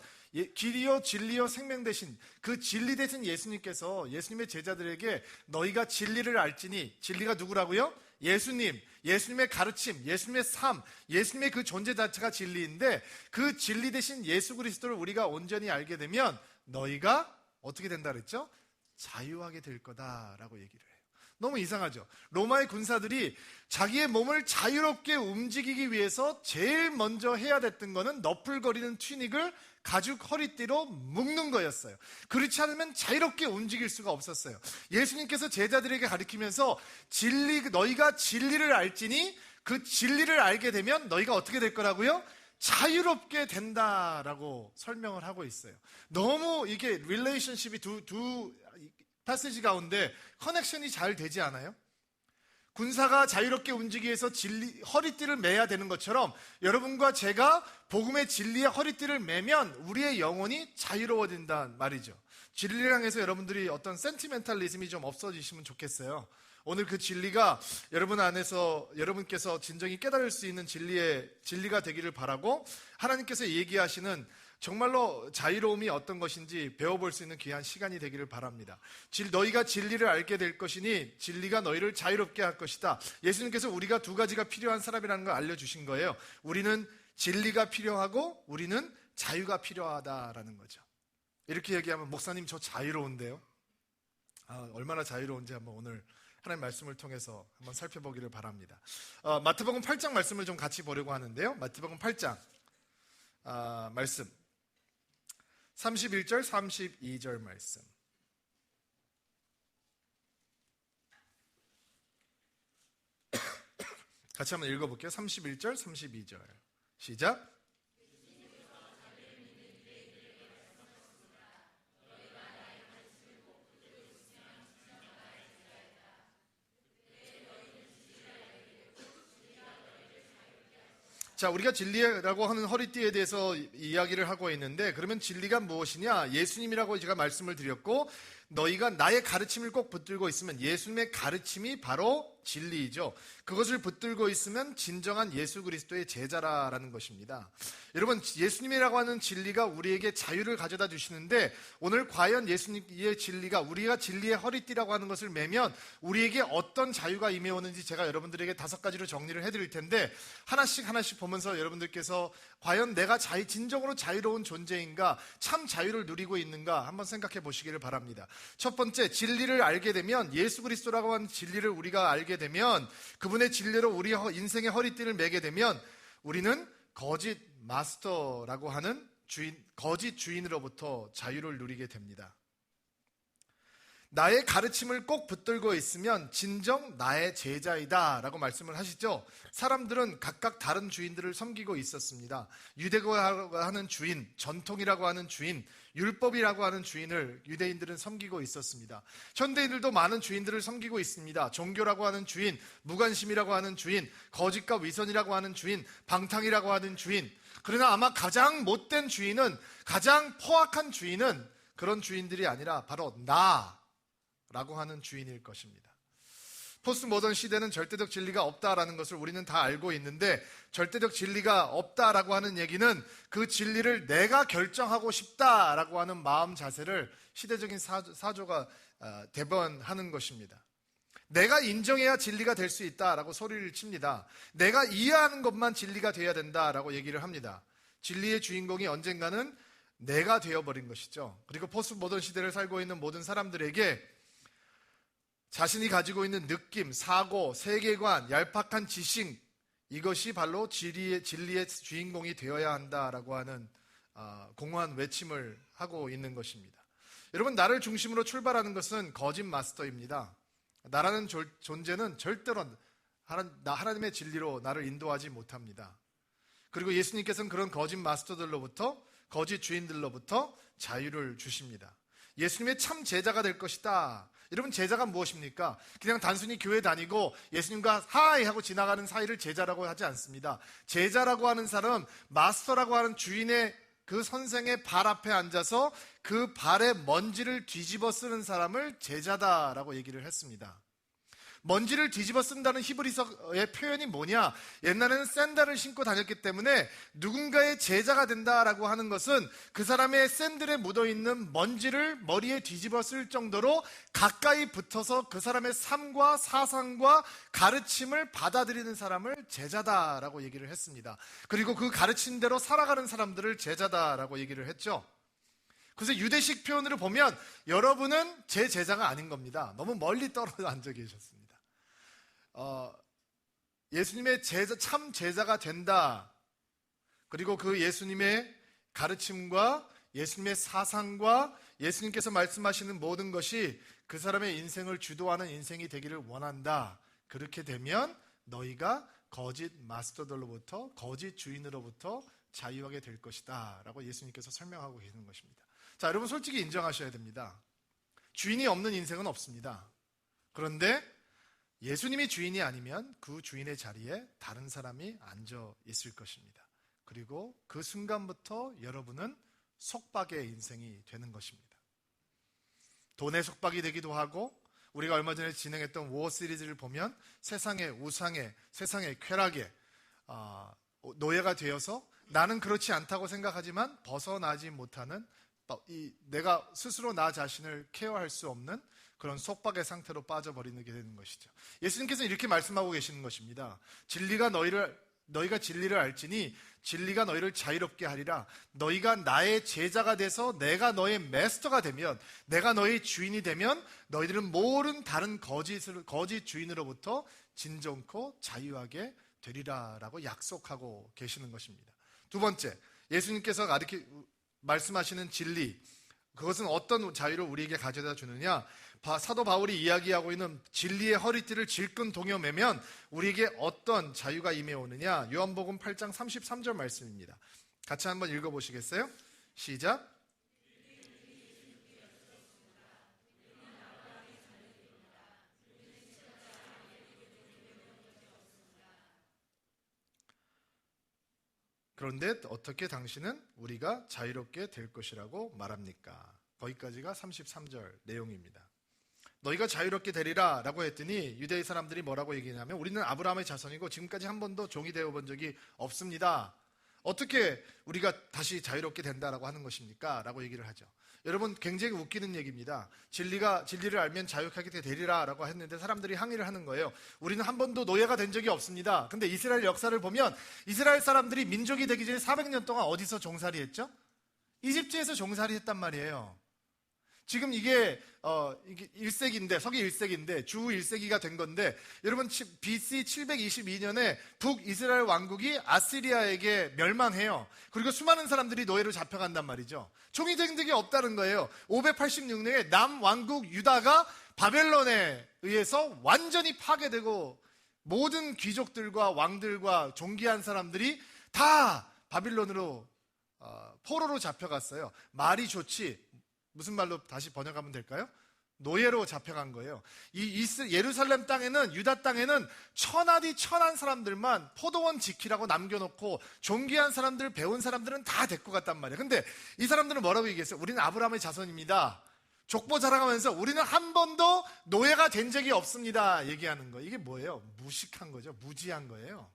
길이요 진리요 생명 대신 그 진리 대신 예수님께서 예수님의 제자들에게 너희가 진리를 알지니, 진리가 누구라고요? 예수님, 예수님의 가르침, 예수님의 삶, 예수님의 그 존재 자체가 진리인데 그 진리 대신 예수 그리스도를 우리가 온전히 알게 되면 너희가 어떻게 된다 그랬죠? 자유하게 될 거다라고 얘기를 해요. 너무 이상하죠? 로마의 군사들이 자기의 몸을 자유롭게 움직이기 위해서 제일 먼저 해야 됐던 거는 너풀거리는 튜닉을 가죽 허리띠로 묶는 거였어요. 그렇지 않으면 자유롭게 움직일 수가 없었어요. 예수님께서 제자들에게 가르치면서 너희가 진리를 알지니 그 진리를 알게 되면 너희가 어떻게 될 거라고요? 자유롭게 된다라고 설명을 하고 있어요. 너무 이게 릴레이션십이 두 패시지 가운데 커넥션이 잘 되지 않아요? 군사가 자유롭게 움직이기 위해서 허리띠를 매야 되는 것처럼 여러분과 제가 복음의 진리의 허리띠를 매면 우리의 영혼이 자유로워진다는 말이죠. 진리를 향해서 여러분들이 어떤 센티멘탈리즘이 좀 없어지시면 좋겠어요. 오늘 그 진리가 여러분 안에서 여러분께서 진정히 깨달을 수 있는 진리가 되기를 바라고 하나님께서 얘기하시는 정말로 자유로움이 어떤 것인지 배워볼 수 있는 귀한 시간이 되기를 바랍니다. 너희가 진리를 알게 될 것이니 진리가 너희를 자유롭게 할 것이다. 예수님께서 우리가 두 가지가 필요한 사람이라는 걸 알려주신 거예요. 우리는 진리가 필요하고 우리는 자유가 필요하다라는 거죠. 이렇게 얘기하면 목사님 저 자유로운데요? 얼마나 자유로운지 한번 오늘 하나님 말씀을 통해서 한번 살펴보기를 바랍니다. 마태복음 8장 말씀을 좀 같이 보려고 하는데요. 마태복음 8장 말씀 31절 32절 말씀 같이 한번 읽어볼게요. 31절 32절 시작. 자, 우리가 진리라고 하는 허리띠에 대해서 이야기를 하고 있는데 그러면 진리가 무엇이냐? 예수님이라고 제가 말씀을 드렸고 너희가 나의 가르침을 꼭 붙들고 있으면 예수님의 가르침이 바로 진리이죠. 그것을 붙들고 있으면 진정한 예수 그리스도의 제자라는 것입니다. 여러분, 예수님이라고 하는 진리가 우리에게 자유를 가져다 주시는데 오늘 과연 예수님의 진리가 우리가 진리의 허리띠라고 하는 것을 매면 우리에게 어떤 자유가 임해오는지 제가 여러분들에게 5가지로 정리를 해드릴 텐데 하나씩 보면서 여러분들께서 과연 내가 진정으로 자유로운 존재인가, 참 자유를 누리고 있는가 한번 생각해 보시기를 바랍니다. 첫 번째, 진리를 알게 되면 예수 그리스도라고 하는 진리를 우리가 알게 되면 그분의 진리로 우리 인생의 허리띠를 매게 되면 우리는 거짓 마스터라고 하는 거짓 주인으로부터 자유를 누리게 됩니다. 나의 가르침을 꼭 붙들고 있으면 진정 나의 제자이다 라고 말씀을 하시죠. 사람들은 각각 다른 주인들을 섬기고 있었습니다. 유대교라고 하는 주인, 전통이라고 하는 주인, 율법이라고 하는 주인을 유대인들은 섬기고 있었습니다. 현대인들도 많은 주인들을 섬기고 있습니다. 종교라고 하는 주인, 무관심이라고 하는 주인, 거짓과 위선이라고 하는 주인, 방탕이라고 하는 주인. 그러나 아마 가장 못된 주인은, 가장 포악한 주인은 그런 주인들이 아니라 바로 라고 하는 주인일 것입니다. 포스트 모던 시대는 절대적 진리가 없다라는 것을 우리는 다 알고 있는데 절대적 진리가 없다라고 하는 얘기는 그 진리를 내가 결정하고 싶다라고 하는 마음 자세를 시대적인 사조가 대변하는 것입니다. 내가 인정해야 진리가 될 수 있다라고 소리를 칩니다. 내가 이해하는 것만 진리가 돼야 된다라고 얘기를 합니다. 진리의 주인공이 언젠가는 내가 되어버린 것이죠. 그리고 포스트 모던 시대를 살고 있는 모든 사람들에게 자신이 가지고 있는 느낌, 사고, 세계관, 얄팍한 지식, 이것이 바로 진리의 주인공이 되어야 한다라고 하는 공허한 외침을 하고 있는 것입니다. 여러분, 나를 중심으로 출발하는 것은 거짓 마스터입니다. 나라는 존재는 절대로 하나님의 진리로 나를 인도하지 못합니다. 그리고 예수님께서는 그런 거짓 마스터들로부터, 거짓 주인들로부터 자유를 주십니다. 예수님의 참 제자가 될 것이다. 여러분, 제자가 무엇입니까? 그냥 단순히 교회 다니고 예수님과 하이 하고 지나가는 사이를 제자라고 하지 않습니다. 제자라고 하는 사람은 마스터라고 하는 주인의 그 선생의 발 앞에 앉아서 그 발의 먼지를 뒤집어 쓰는 사람을 제자다라고 얘기를 했습니다. 먼지를 뒤집어 쓴다는 히브리서의 표현이 뭐냐? 옛날에는 샌들을 신고 다녔기 때문에 누군가의 제자가 된다라고 하는 것은 그 사람의 샌들에 묻어있는 먼지를 머리에 뒤집어 쓸 정도로 가까이 붙어서 그 사람의 삶과 사상과 가르침을 받아들이는 사람을 제자다라고 얘기를 했습니다. 그리고 그 가르침대로 살아가는 사람들을 제자다라고 얘기를 했죠. 그래서 유대식 표현으로 보면 여러분은 제 제자가 아닌 겁니다. 너무 멀리 떨어져 앉아 계셨습니다. 예수님의 제자, 참 제자가 된다. 그리고 그 예수님의 가르침과 예수님의 사상과 예수님께서 말씀하시는 모든 것이 그 사람의 인생을 주도하는 인생이 되기를 원한다. 그렇게 되면 너희가 거짓 마스터들로부터, 거짓 주인으로부터 자유하게 될 것이다 라고 예수님께서 설명하고 계시는 것입니다. 자, 여러분 솔직히 인정하셔야 됩니다. 주인이 없는 인생은 없습니다. 그런데 예수님이 주인이 아니면 그 주인의 자리에 다른 사람이 앉아 있을 것입니다. 그리고 그 순간부터 여러분은 속박의 인생이 되는 것입니다. 돈의 속박이 되기도 하고, 우리가 얼마 전에 진행했던 워 시리즈를 보면 세상의 우상에, 세상의 쾌락에 노예가 되어서 나는 그렇지 않다고 생각하지만 벗어나지 못하는, 내가 스스로 나 자신을 케어할 수 없는 그런 속박의 상태로 빠져버리게 되는 것이죠. 예수님께서는 이렇게 말씀하고 계시는 것입니다. 너희가 진리를 알지니 진리가 너희를 자유롭게 하리라. 너희가 나의 제자가 돼서 내가 너의 마스터가 되면, 내가 너의 주인이 되면 너희들은 모든 다른 거짓 주인으로부터 진정코 자유하게 되리라 라고 약속하고 계시는 것입니다. 두 번째, 예수님께서 말씀하시는 진리, 그것은 어떤 자유를 우리에게 가져다 주느냐? 사도 바울이 이야기하고 있는 진리의 허리띠를 질끈 동여매면 우리에게 어떤 자유가 임해오느냐? 요한복음 8장 33절 말씀입니다. 같이 한번 읽어보시겠어요? 시작. 그런데 어떻게 당신은 우리가 자유롭게 될 것이라고 말합니까? 거기까지가 33절 내용입니다. 너희가 자유롭게 되리라 라고 했더니 유대의 사람들이 뭐라고 얘기하냐면 우리는 아브라함의 자손이고 지금까지 한 번도 종이 되어본 적이 없습니다. 어떻게 우리가 다시 자유롭게 된다라고 하는 것입니까? 라고 얘기를 하죠. 여러분, 굉장히 웃기는 얘기입니다. 진리를 알면 자유하게 되리라 라고 했는데 사람들이 항의를 하는 거예요. 우리는 한 번도 노예가 된 적이 없습니다. 근데 이스라엘 역사를 보면 이스라엘 사람들이 민족이 되기 전에 400년 동안 어디서 종살이 했죠? 이집트에서 종살이 했단 말이에요. 지금 이게 1세기인데, 서기 1세기인데 주 1세기가 된 건데, 여러분 BC 722년에 북이스라엘 왕국이 아시리아에게 멸망해요. 그리고 수많은 사람들이 노예로 잡혀간단 말이죠. 종이 된 적이 없다는 거예요. 586년에 남왕국 유다가 바벨론에 의해서 완전히 파괴되고 모든 귀족들과 왕들과 존귀한 사람들이 다 바빌론으로 포로로 잡혀갔어요. 말이 좋지, 무슨 말로 다시 번역하면 될까요? 노예로 잡혀간 거예요. 이 예루살렘 땅에는, 유다 땅에는 천하디 천한 사람들만 포도원 지키라고 남겨놓고 존귀한 사람들, 배운 사람들은 다 데리고 갔단 말이에요. 근데 이 사람들은 뭐라고 얘기했어요? 우리는 아브라함의 자손입니다. 족보 자랑하면서 우리는 한 번도 노예가 된 적이 없습니다 얘기하는 거예요. 이게 뭐예요? 무식한 거죠. 무지한 거예요.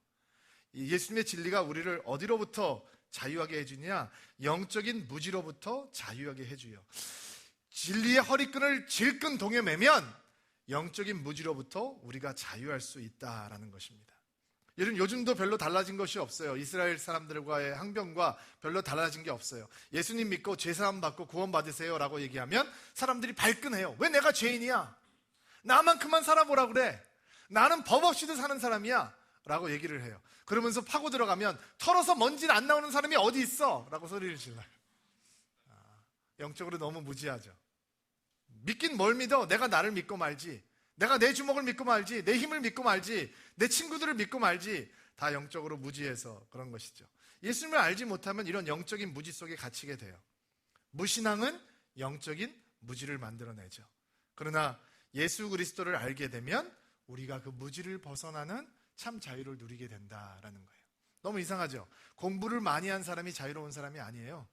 예수님의 진리가 우리를 어디로부터 자유하게 해주냐? 영적인 무지로부터 자유하게 해줘요. 진리의 허리끈을 질끈 동여매면 영적인 무지로부터 우리가 자유할 수 있다라는 것입니다. 여러분, 요즘도 별로 달라진 것이 없어요. 이스라엘 사람들과의 항변과 별로 달라진 게 없어요. 예수님 믿고 죄사함 받고 구원 받으세요 라고 얘기하면 사람들이 발끈해요. 왜 내가 죄인이야? 나만큼만 살아보라 그래. 나는 법 없이도 사는 사람이야 라고 얘기를 해요. 그러면서 파고 들어가면 털어서 먼지는 안 나오는 사람이 어디 있어? 라고 소리를 질러요. 영적으로 너무 무지하죠. 믿긴 뭘 믿어? 내가 나를 믿고 말지. 내가 내 주먹을 믿고 말지. 내 힘을 믿고 말지. 내 친구들을 믿고 말지. 다 영적으로 무지해서 그런 것이죠. 예수님을 알지 못하면 이런 영적인 무지 속에 갇히게 돼요. 무신앙은 영적인 무지를 만들어내죠. 그러나 예수 그리스도를 알게 되면 우리가 그 무지를 벗어나는 참 자유를 누리게 된다라는 거예요. 너무 이상하죠? 공부를 많이 한 사람이 자유로운 사람이 아니에요.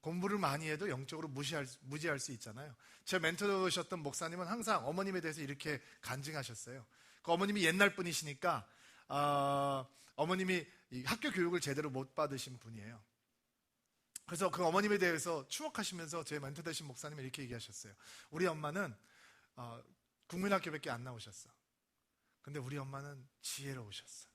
공부를 많이 해도 영적으로 무지할 수 있잖아요. 제 멘토셨던 목사님은 항상 어머님에 대해서 이렇게 간증하셨어요. 그 어머님이 옛날 분이시니까 어머님이 이 학교 교육을 제대로 못 받으신 분이에요. 그래서 그 어머님에 대해서 추억하시면서 제 멘토 되신 목사님이 이렇게 얘기하셨어요. 우리 엄마는 국민학교밖에 안 나오셨어. 근데 우리 엄마는 지혜로우셨어.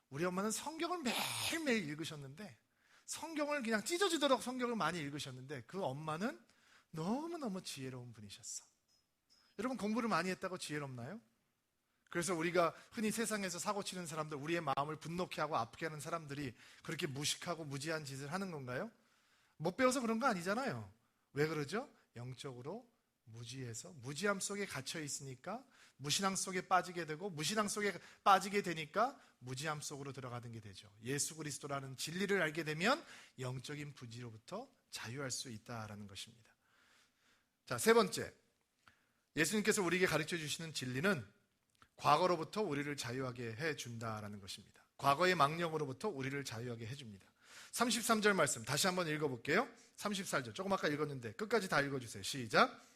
우리 엄마는 성경을 매일매일 읽으셨는데, 성경을 그냥 찢어지도록 성경을 많이 읽으셨는데, 그 엄마는 너무너무 지혜로운 분이셨어. 여러분, 공부를 많이 했다고 지혜롭나요? 그래서 우리가 흔히 세상에서 사고치는 사람들, 우리의 마음을 분노케 하고 아프게 하는 사람들이 그렇게 무식하고 무지한 짓을 하는 건가요? 못 배워서 그런 거 아니잖아요. 왜 그러죠? 영적으로 무지해서, 무지함 속에 갇혀 있으니까 무신앙 속에 빠지게 되고, 무신앙 속에 빠지게 되니까 무지함 속으로 들어가는 게 되죠. 예수 그리스도라는 진리를 알게 되면 영적인 부지로부터 자유할 수 있다라는 것입니다. 자, 세 번째, 예수님께서 우리에게 가르쳐 주시는 진리는 과거로부터 우리를 자유하게 해준다라는 것입니다. 과거의 망령으로부터 우리를 자유하게 해줍니다. 33절 말씀 다시 한번 읽어볼게요. 34절 조금 아까 읽었는데 끝까지 다 읽어주세요. 시작.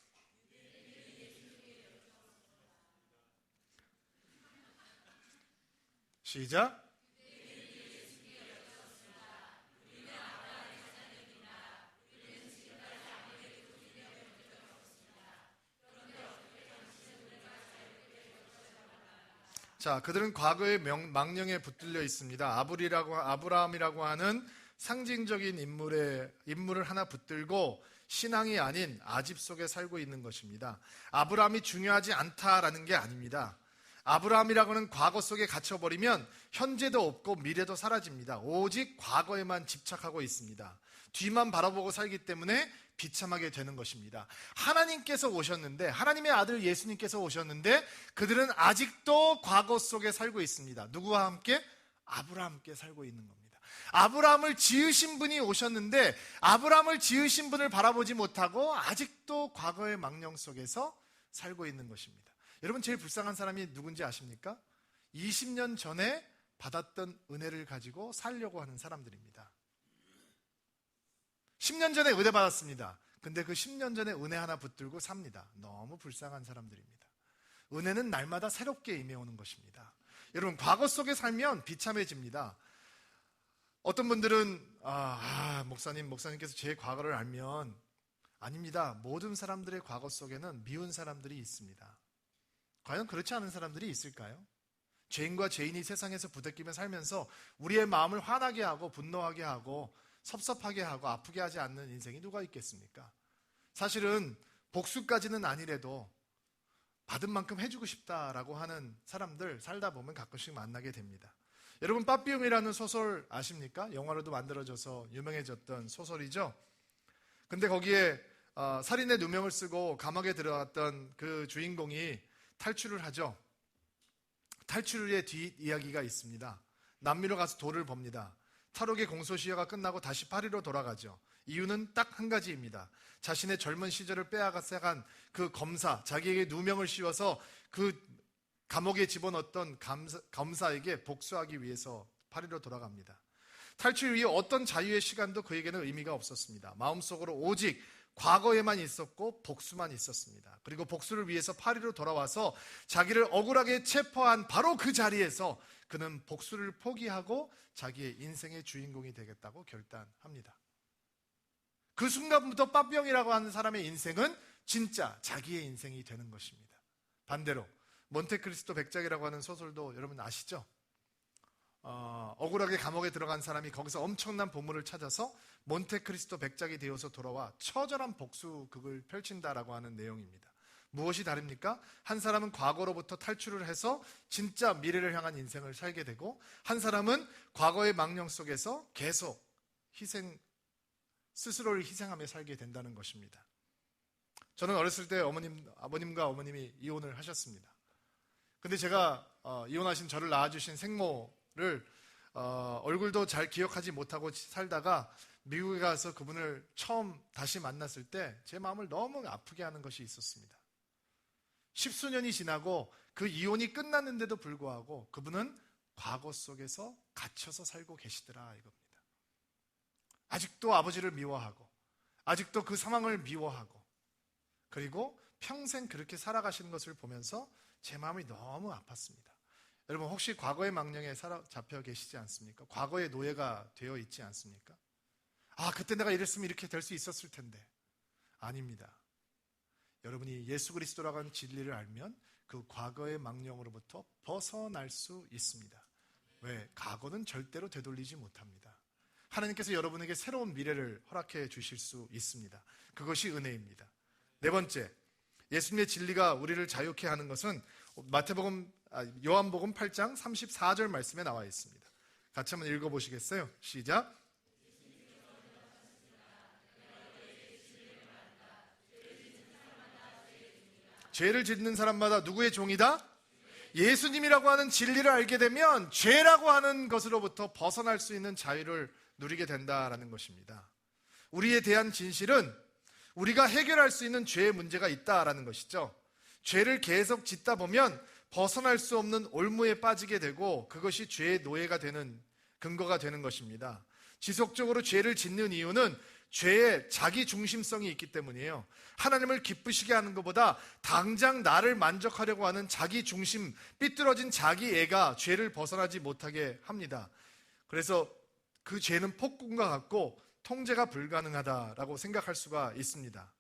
시작. 자, 그들은 과거의 망령에 붙들려 있습니다. 아브라함이라고 하는 상징적인 인물을 하나 붙들고 신앙이 아닌 아집 속에 살고 있는 것입니다. 아브라함이 중요하지 않다라는 게 아닙니다. 아브라함이라고는 과거 속에 갇혀버리면 현재도 없고 미래도 사라집니다. 오직 과거에만 집착하고 있습니다. 뒤만 바라보고 살기 때문에 비참하게 되는 것입니다. 하나님께서 오셨는데, 하나님의 아들 예수님께서 오셨는데 그들은 아직도 과거 속에 살고 있습니다. 누구와 함께? 아브라함께 살고 있는 겁니다. 아브라함을 지으신 분이 오셨는데 아브라함을 지으신 분을 바라보지 못하고 아직도 과거의 망령 속에서 살고 있는 것입니다. 여러분, 제일 불쌍한 사람이 누군지 아십니까? 20년 전에 받았던 은혜를 가지고 살려고 하는 사람들입니다. 10년 전에 은혜 받았습니다. 근데 그 10년 전에 은혜 하나 붙들고 삽니다. 너무 불쌍한 사람들입니다. 은혜는 날마다 새롭게 임해오는 것입니다. 여러분, 과거 속에 살면 비참해집니다. 어떤 분들은 목사님께서 제 과거를 알면, 아닙니다. 모든 사람들의 과거 속에는 미운 사람들이 있습니다. 과연 그렇지 않은 사람들이 있을까요? 죄인과 죄인이 세상에서 부대끼며 살면서 우리의 마음을 화나게 하고 분노하게 하고 섭섭하게 하고 아프게 하지 않는 인생이 누가 있겠습니까? 사실은 복수까지는 아니래도 받은 만큼 해주고 싶다라고 하는 사람들 살다 보면 가끔씩 만나게 됩니다. 여러분, 빠삐용이라는 소설 아십니까? 영화로도 만들어져서 유명해졌던 소설이죠. 근데 거기에 살인의 누명을 쓰고 감옥에 들어갔던 그 주인공이 탈출을 하죠. 탈출의 뒷이야기가 있습니다. 남미로 가서 돌을 법니다. 탈옥의 공소시효가 끝나고 다시 파리로 돌아가죠. 이유는 딱 한 가지입니다. 자신의 젊은 시절을 빼앗아간 그 검사, 자기에게 누명을 씌워서 그 감옥에 집어넣었던 검사에게 복수하기 위해서 파리로 돌아갑니다. 탈출 이후 어떤 자유의 시간도 그에게는 의미가 없었습니다. 마음속으로 오직 과거에만 있었고 복수만 있었습니다. 그리고 복수를 위해서 파리로 돌아와서 자기를 억울하게 체포한 바로 그 자리에서 그는 복수를 포기하고 자기의 인생의 주인공이 되겠다고 결단합니다. 그 순간부터 빠삐용이라고 하는 사람의 인생은 진짜 자기의 인생이 되는 것입니다. 반대로 몬테크리스토 백작이라고 하는 소설도 여러분 아시죠? 억울하게 감옥에 들어간 사람이 거기서 엄청난 보물을 찾아서 몬테크리스토 백작이 되어서 돌아와 처절한 복수극을 펼친다라고 하는 내용입니다. 무엇이 다릅니까? 한 사람은 과거로부터 탈출을 해서 진짜 미래를 향한 인생을 살게 되고, 한 사람은 과거의 망령 속에서 계속 스스로를 희생하며 살게 된다는 것입니다. 저는 어렸을 때 아버님과 어머님이 이혼을 하셨습니다. 근데 제가 이혼하신 저를 낳아주신 생모를 얼굴도 잘 기억하지 못하고 살다가 미국에 가서 그분을 처음 다시 만났을 때 제 마음을 너무 아프게 하는 것이 있었습니다. 10수년이 지나고 그 이혼이 끝났는데도 불구하고 그분은 과거 속에서 갇혀서 살고 계시더라 이겁니다. 아직도 아버지를 미워하고 아직도 그 상황을 미워하고 그리고 평생 그렇게 살아가시는 것을 보면서 제 마음이 너무 아팠습니다. 여러분 혹시 과거의 망령에 잡혀 계시지 않습니까? 과거의 노예가 되어 있지 않습니까? 아, 그때 내가 이랬으면 이렇게 될 수 있었을 텐데. 아닙니다. 여러분이 예수 그리스도라고 하는 진리를 알면 그 과거의 망령으로부터 벗어날 수 있습니다. 왜? 과거는 절대로 되돌리지 못합니다. 하나님께서 여러분에게 새로운 미래를 허락해 주실 수 있습니다. 그것이 은혜입니다. 네 번째, 예수님의 진리가 우리를 자유케 하는 것은 요한복음 8장 34절 말씀에 나와 있습니다. 같이 한번 읽어보시겠어요? 시작. 죄를 짓는 사람마다 누구의 종이다? 예수님이라고 하는 진리를 알게 되면 죄라고 하는 것으로부터 벗어날 수 있는 자유를 누리게 된다라는 것입니다. 우리에 대한 진실은 우리가 해결할 수 있는 죄의 문제가 있다라는 것이죠. 죄를 계속 짓다 보면 벗어날 수 없는 올무에 빠지게 되고 그것이 죄의 노예가 되는 근거가 되는 것입니다. 지속적으로 죄를 짓는 이유는 죄의 자기 중심성이 있기 때문이에요. 하나님을 기쁘시게 하는 것보다 당장 나를 만족하려고 하는 자기 중심, 삐뚤어진 자기 애가 죄를 벗어나지 못하게 합니다. 그래서 그 죄는 폭군과 같고 통제가 불가능하다라고 생각할 수가 있습니다.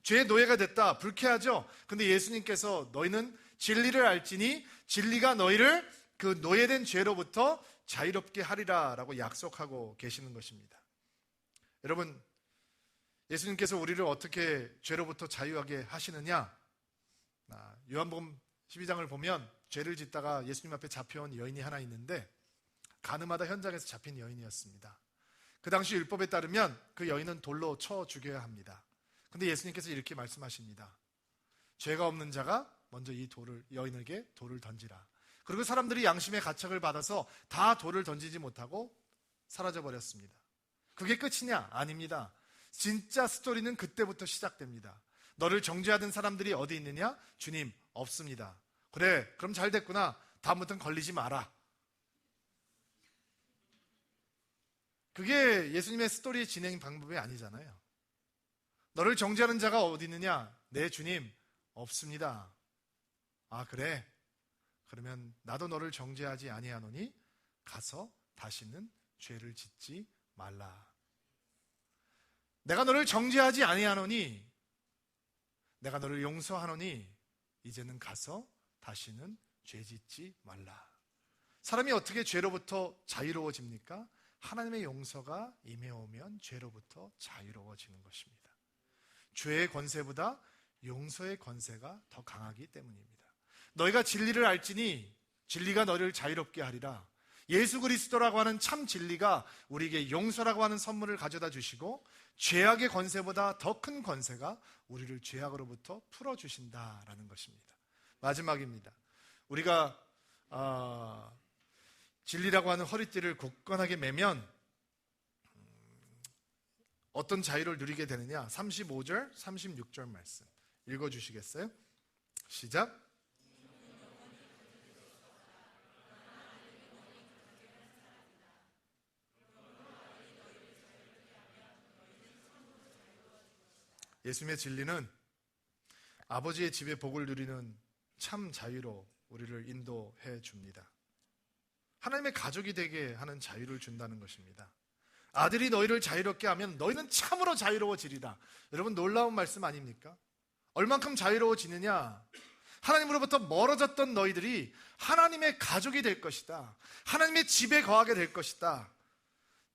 죄의 노예가 됐다, 불쾌하죠? 근데 예수님께서 너희는 진리를 알지니 진리가 너희를 그 노예된 죄로부터 자유롭게 하리라 라고 약속하고 계시는 것입니다. 여러분, 예수님께서 우리를 어떻게 죄로부터 자유하게 하시느냐? 요한복음 12장을 보면 죄를 짓다가 예수님 앞에 잡혀온 여인이 하나 있는데 가늠하다 현장에서 잡힌 여인이었습니다. 그 당시 율법에 따르면 그 여인은 돌로 쳐 죽여야 합니다. 근데 예수님께서 이렇게 말씀하십니다. 죄가 없는 자가 먼저 이 여인에게 돌을 던지라. 그리고 사람들이 양심의 가책을 받아서 다 돌을 던지지 못하고 사라져버렸습니다. 그게 끝이냐? 아닙니다. 진짜 스토리는 그때부터 시작됩니다. 너를 정죄하던 사람들이 어디 있느냐? 주님, 없습니다. 그래, 그럼 잘 됐구나. 다음부터는 걸리지 마라. 그게 예수님의 스토리의 진행 방법이 아니잖아요. 너를 정죄하는 자가 어디 있느냐? 네, 주님, 없습니다. 아, 그래? 그러면 나도 너를 정죄하지 아니하노니 가서 다시는 죄를 짓지 말라. 내가 너를 정죄하지 아니하노니, 내가 너를 용서하노니 이제는 가서 다시는 죄 짓지 말라. 사람이 어떻게 죄로부터 자유로워집니까? 하나님의 용서가 임해오면 죄로부터 자유로워지는 것입니다. 죄의 권세보다 용서의 권세가 더 강하기 때문입니다. 너희가 진리를 알지니 진리가 너희를 자유롭게 하리라. 예수 그리스도라고 하는 참 진리가 우리에게 용서라고 하는 선물을 가져다 주시고 죄악의 권세보다 더 큰 권세가 우리를 죄악으로부터 풀어주신다라는 것입니다. 마지막입니다. 우리가 진리라고 하는 허리띠를 굳건하게 매면 어떤 자유를 누리게 되느냐? 35절, 36절 말씀 읽어주시겠어요? 시작. 예수님의 진리는 아버지의 집에 복을 누리는 참 자유로 우리를 인도해 줍니다. 하나님의 가족이 되게 하는 자유를 준다는 것입니다. 아들이 너희를 자유롭게 하면 너희는 참으로 자유로워지리라. 여러분, 놀라운 말씀 아닙니까? 얼만큼 자유로워지느냐? 하나님으로부터 멀어졌던 너희들이 하나님의 가족이 될 것이다. 하나님의 집에 거하게 될 것이다.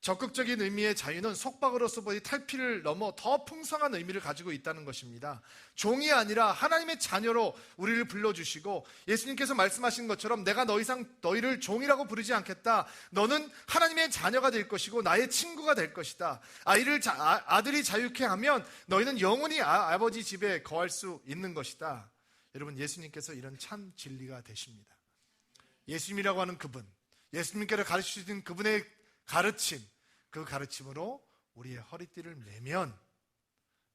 적극적인 의미의 자유는 속박으로서의 탈피를 넘어 더 풍성한 의미를 가지고 있다는 것입니다. 종이 아니라 하나님의 자녀로 우리를 불러주시고 예수님께서 말씀하신 것처럼 내가 더 이상 너희를 종이라고 부르지 않겠다. 너는 하나님의 자녀가 될 것이고 나의 친구가 될 것이다. 아들이 자유케 하면 너희는 영원히 아버지 집에 거할 수 있는 것이다. 여러분, 예수님께서 이런 참 진리가 되십니다. 예수님이라고 하는 그분, 예수님께서 가르치신 그분의 가르침, 그 가르침으로 우리의 허리띠를 매면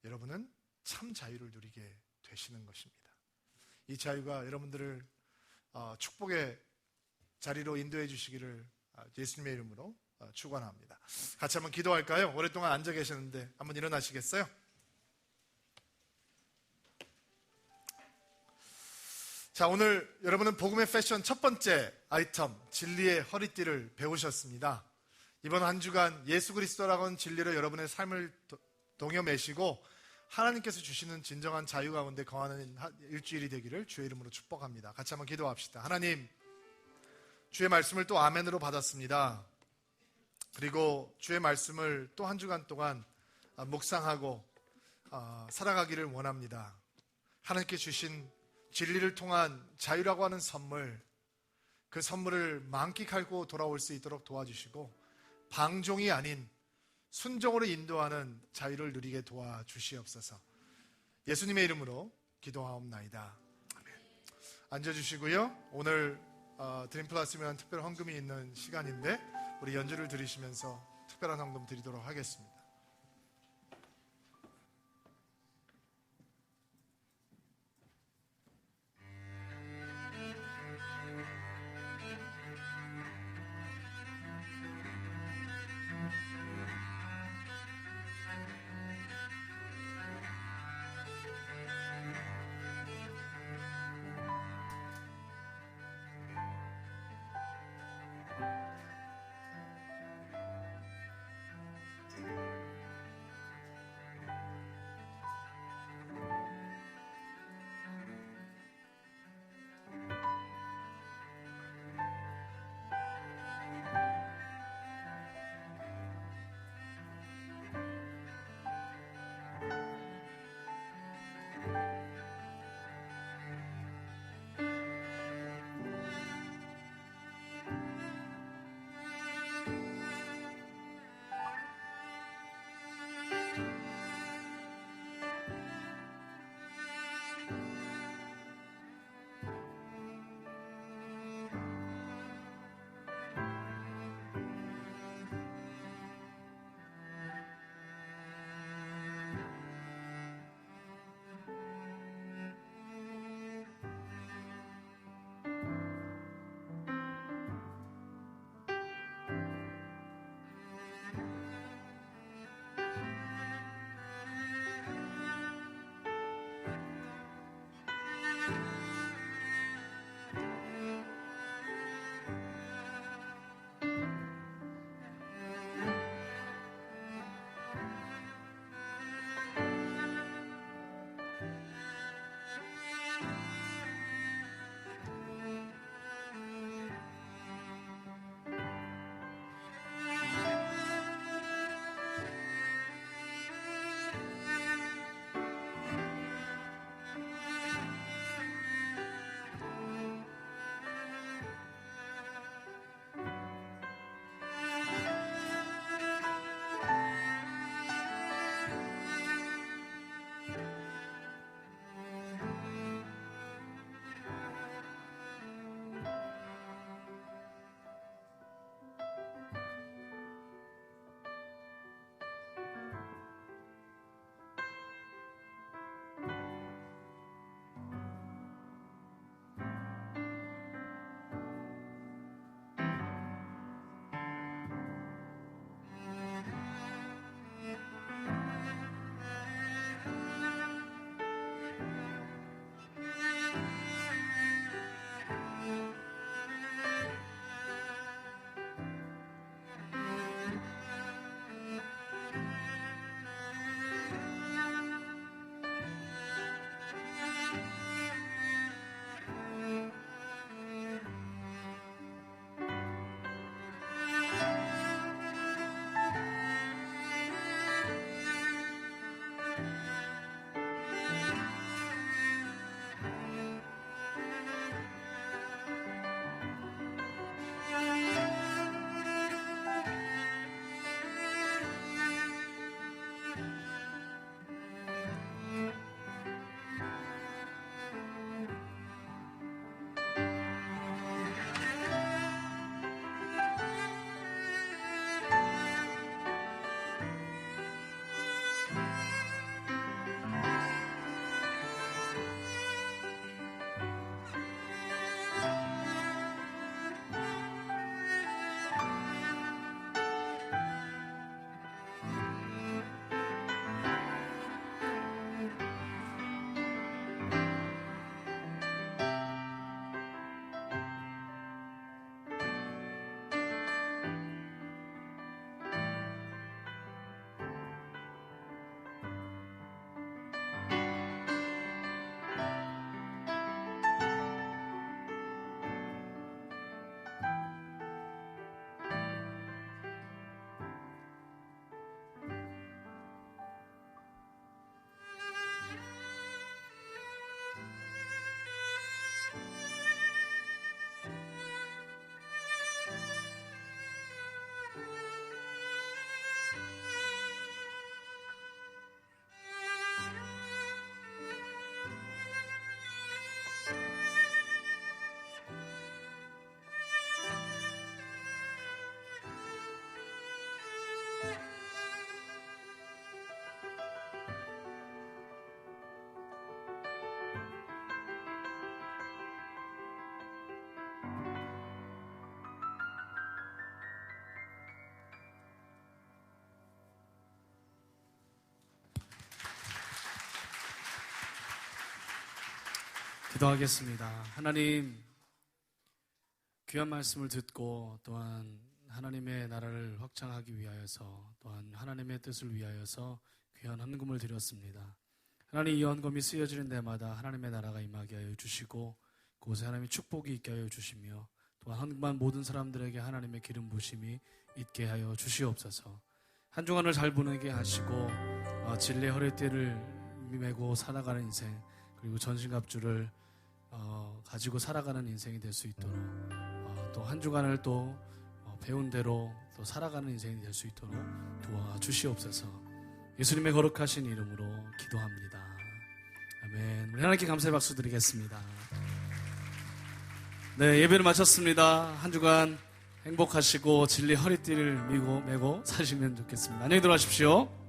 여러분은 참 자유를 누리게 되시는 것입니다. 이 자유가 여러분들을 축복의 자리로 인도해 주시기를 예수님의 이름으로 축원합니다. 같이 한번 기도할까요? 오랫동안 앉아 계셨는데 한번 일어나시겠어요? 자, 오늘 여러분은 복음의 패션 첫 번째 아이템, 진리의 허리띠를 배우셨습니다. 이번 한 주간 예수 그리스도라고 하는 진리로 여러분의 삶을 동여매시고 하나님께서 주시는 진정한 자유 가운데 거하는 일주일이 되기를 주의 이름으로 축복합니다. 같이 한번 기도합시다. 하나님, 주의 말씀을 또 아멘으로 받았습니다. 그리고 주의 말씀을 또 한 주간 동안 묵상하고 살아가기를 원합니다. 하나님께 주신 진리를 통한 자유라고 하는 선물, 그 선물을 만끽하고 돌아올 수 있도록 도와주시고 방종이 아닌 순종으로 인도하는 자유를 누리게 도와주시옵소서. 예수님의 이름으로 기도하옵나이다. 아멘. 앉아주시고요. 오늘 드림플러스면 특별 헌금이 있는 시간인데 우리 연주를 들으시면서 특별한 헌금 드리도록 하겠습니다. 기도하겠습니다. 하나님, 귀한 말씀을 듣고 또한 하나님의 나라를 확장하기 위하여서 또한 하나님의 뜻을 위하여서 귀한 헌금을 드렸습니다. 하나님, 이 헌금이 쓰여지는 데마다 하나님의 나라가 임하게 하여 주시고 그곳에 하나님의 축복이 있게 하여 주시며 또한 헌금한 모든 사람들에게 하나님의 기름 부심이 있게 하여 주시옵소서. 한 주간을 잘 보내게 하시고 진리의 허리띠를 메고 살아가는 인생, 그리고 전신갑주를 가지고 살아가는 인생이 될 수 있도록 또 한 주간을 또 배운 대로 또 살아가는 인생이 될 수 있도록 도와주시옵소서. 예수님의 거룩하신 이름으로 기도합니다. 아멘. 우리 하나님께 감사의 박수 드리겠습니다. 네, 예배를 마쳤습니다. 한 주간 행복하시고 진리 허리띠를 메고 사시면 좋겠습니다. 안녕히 들어가십시오.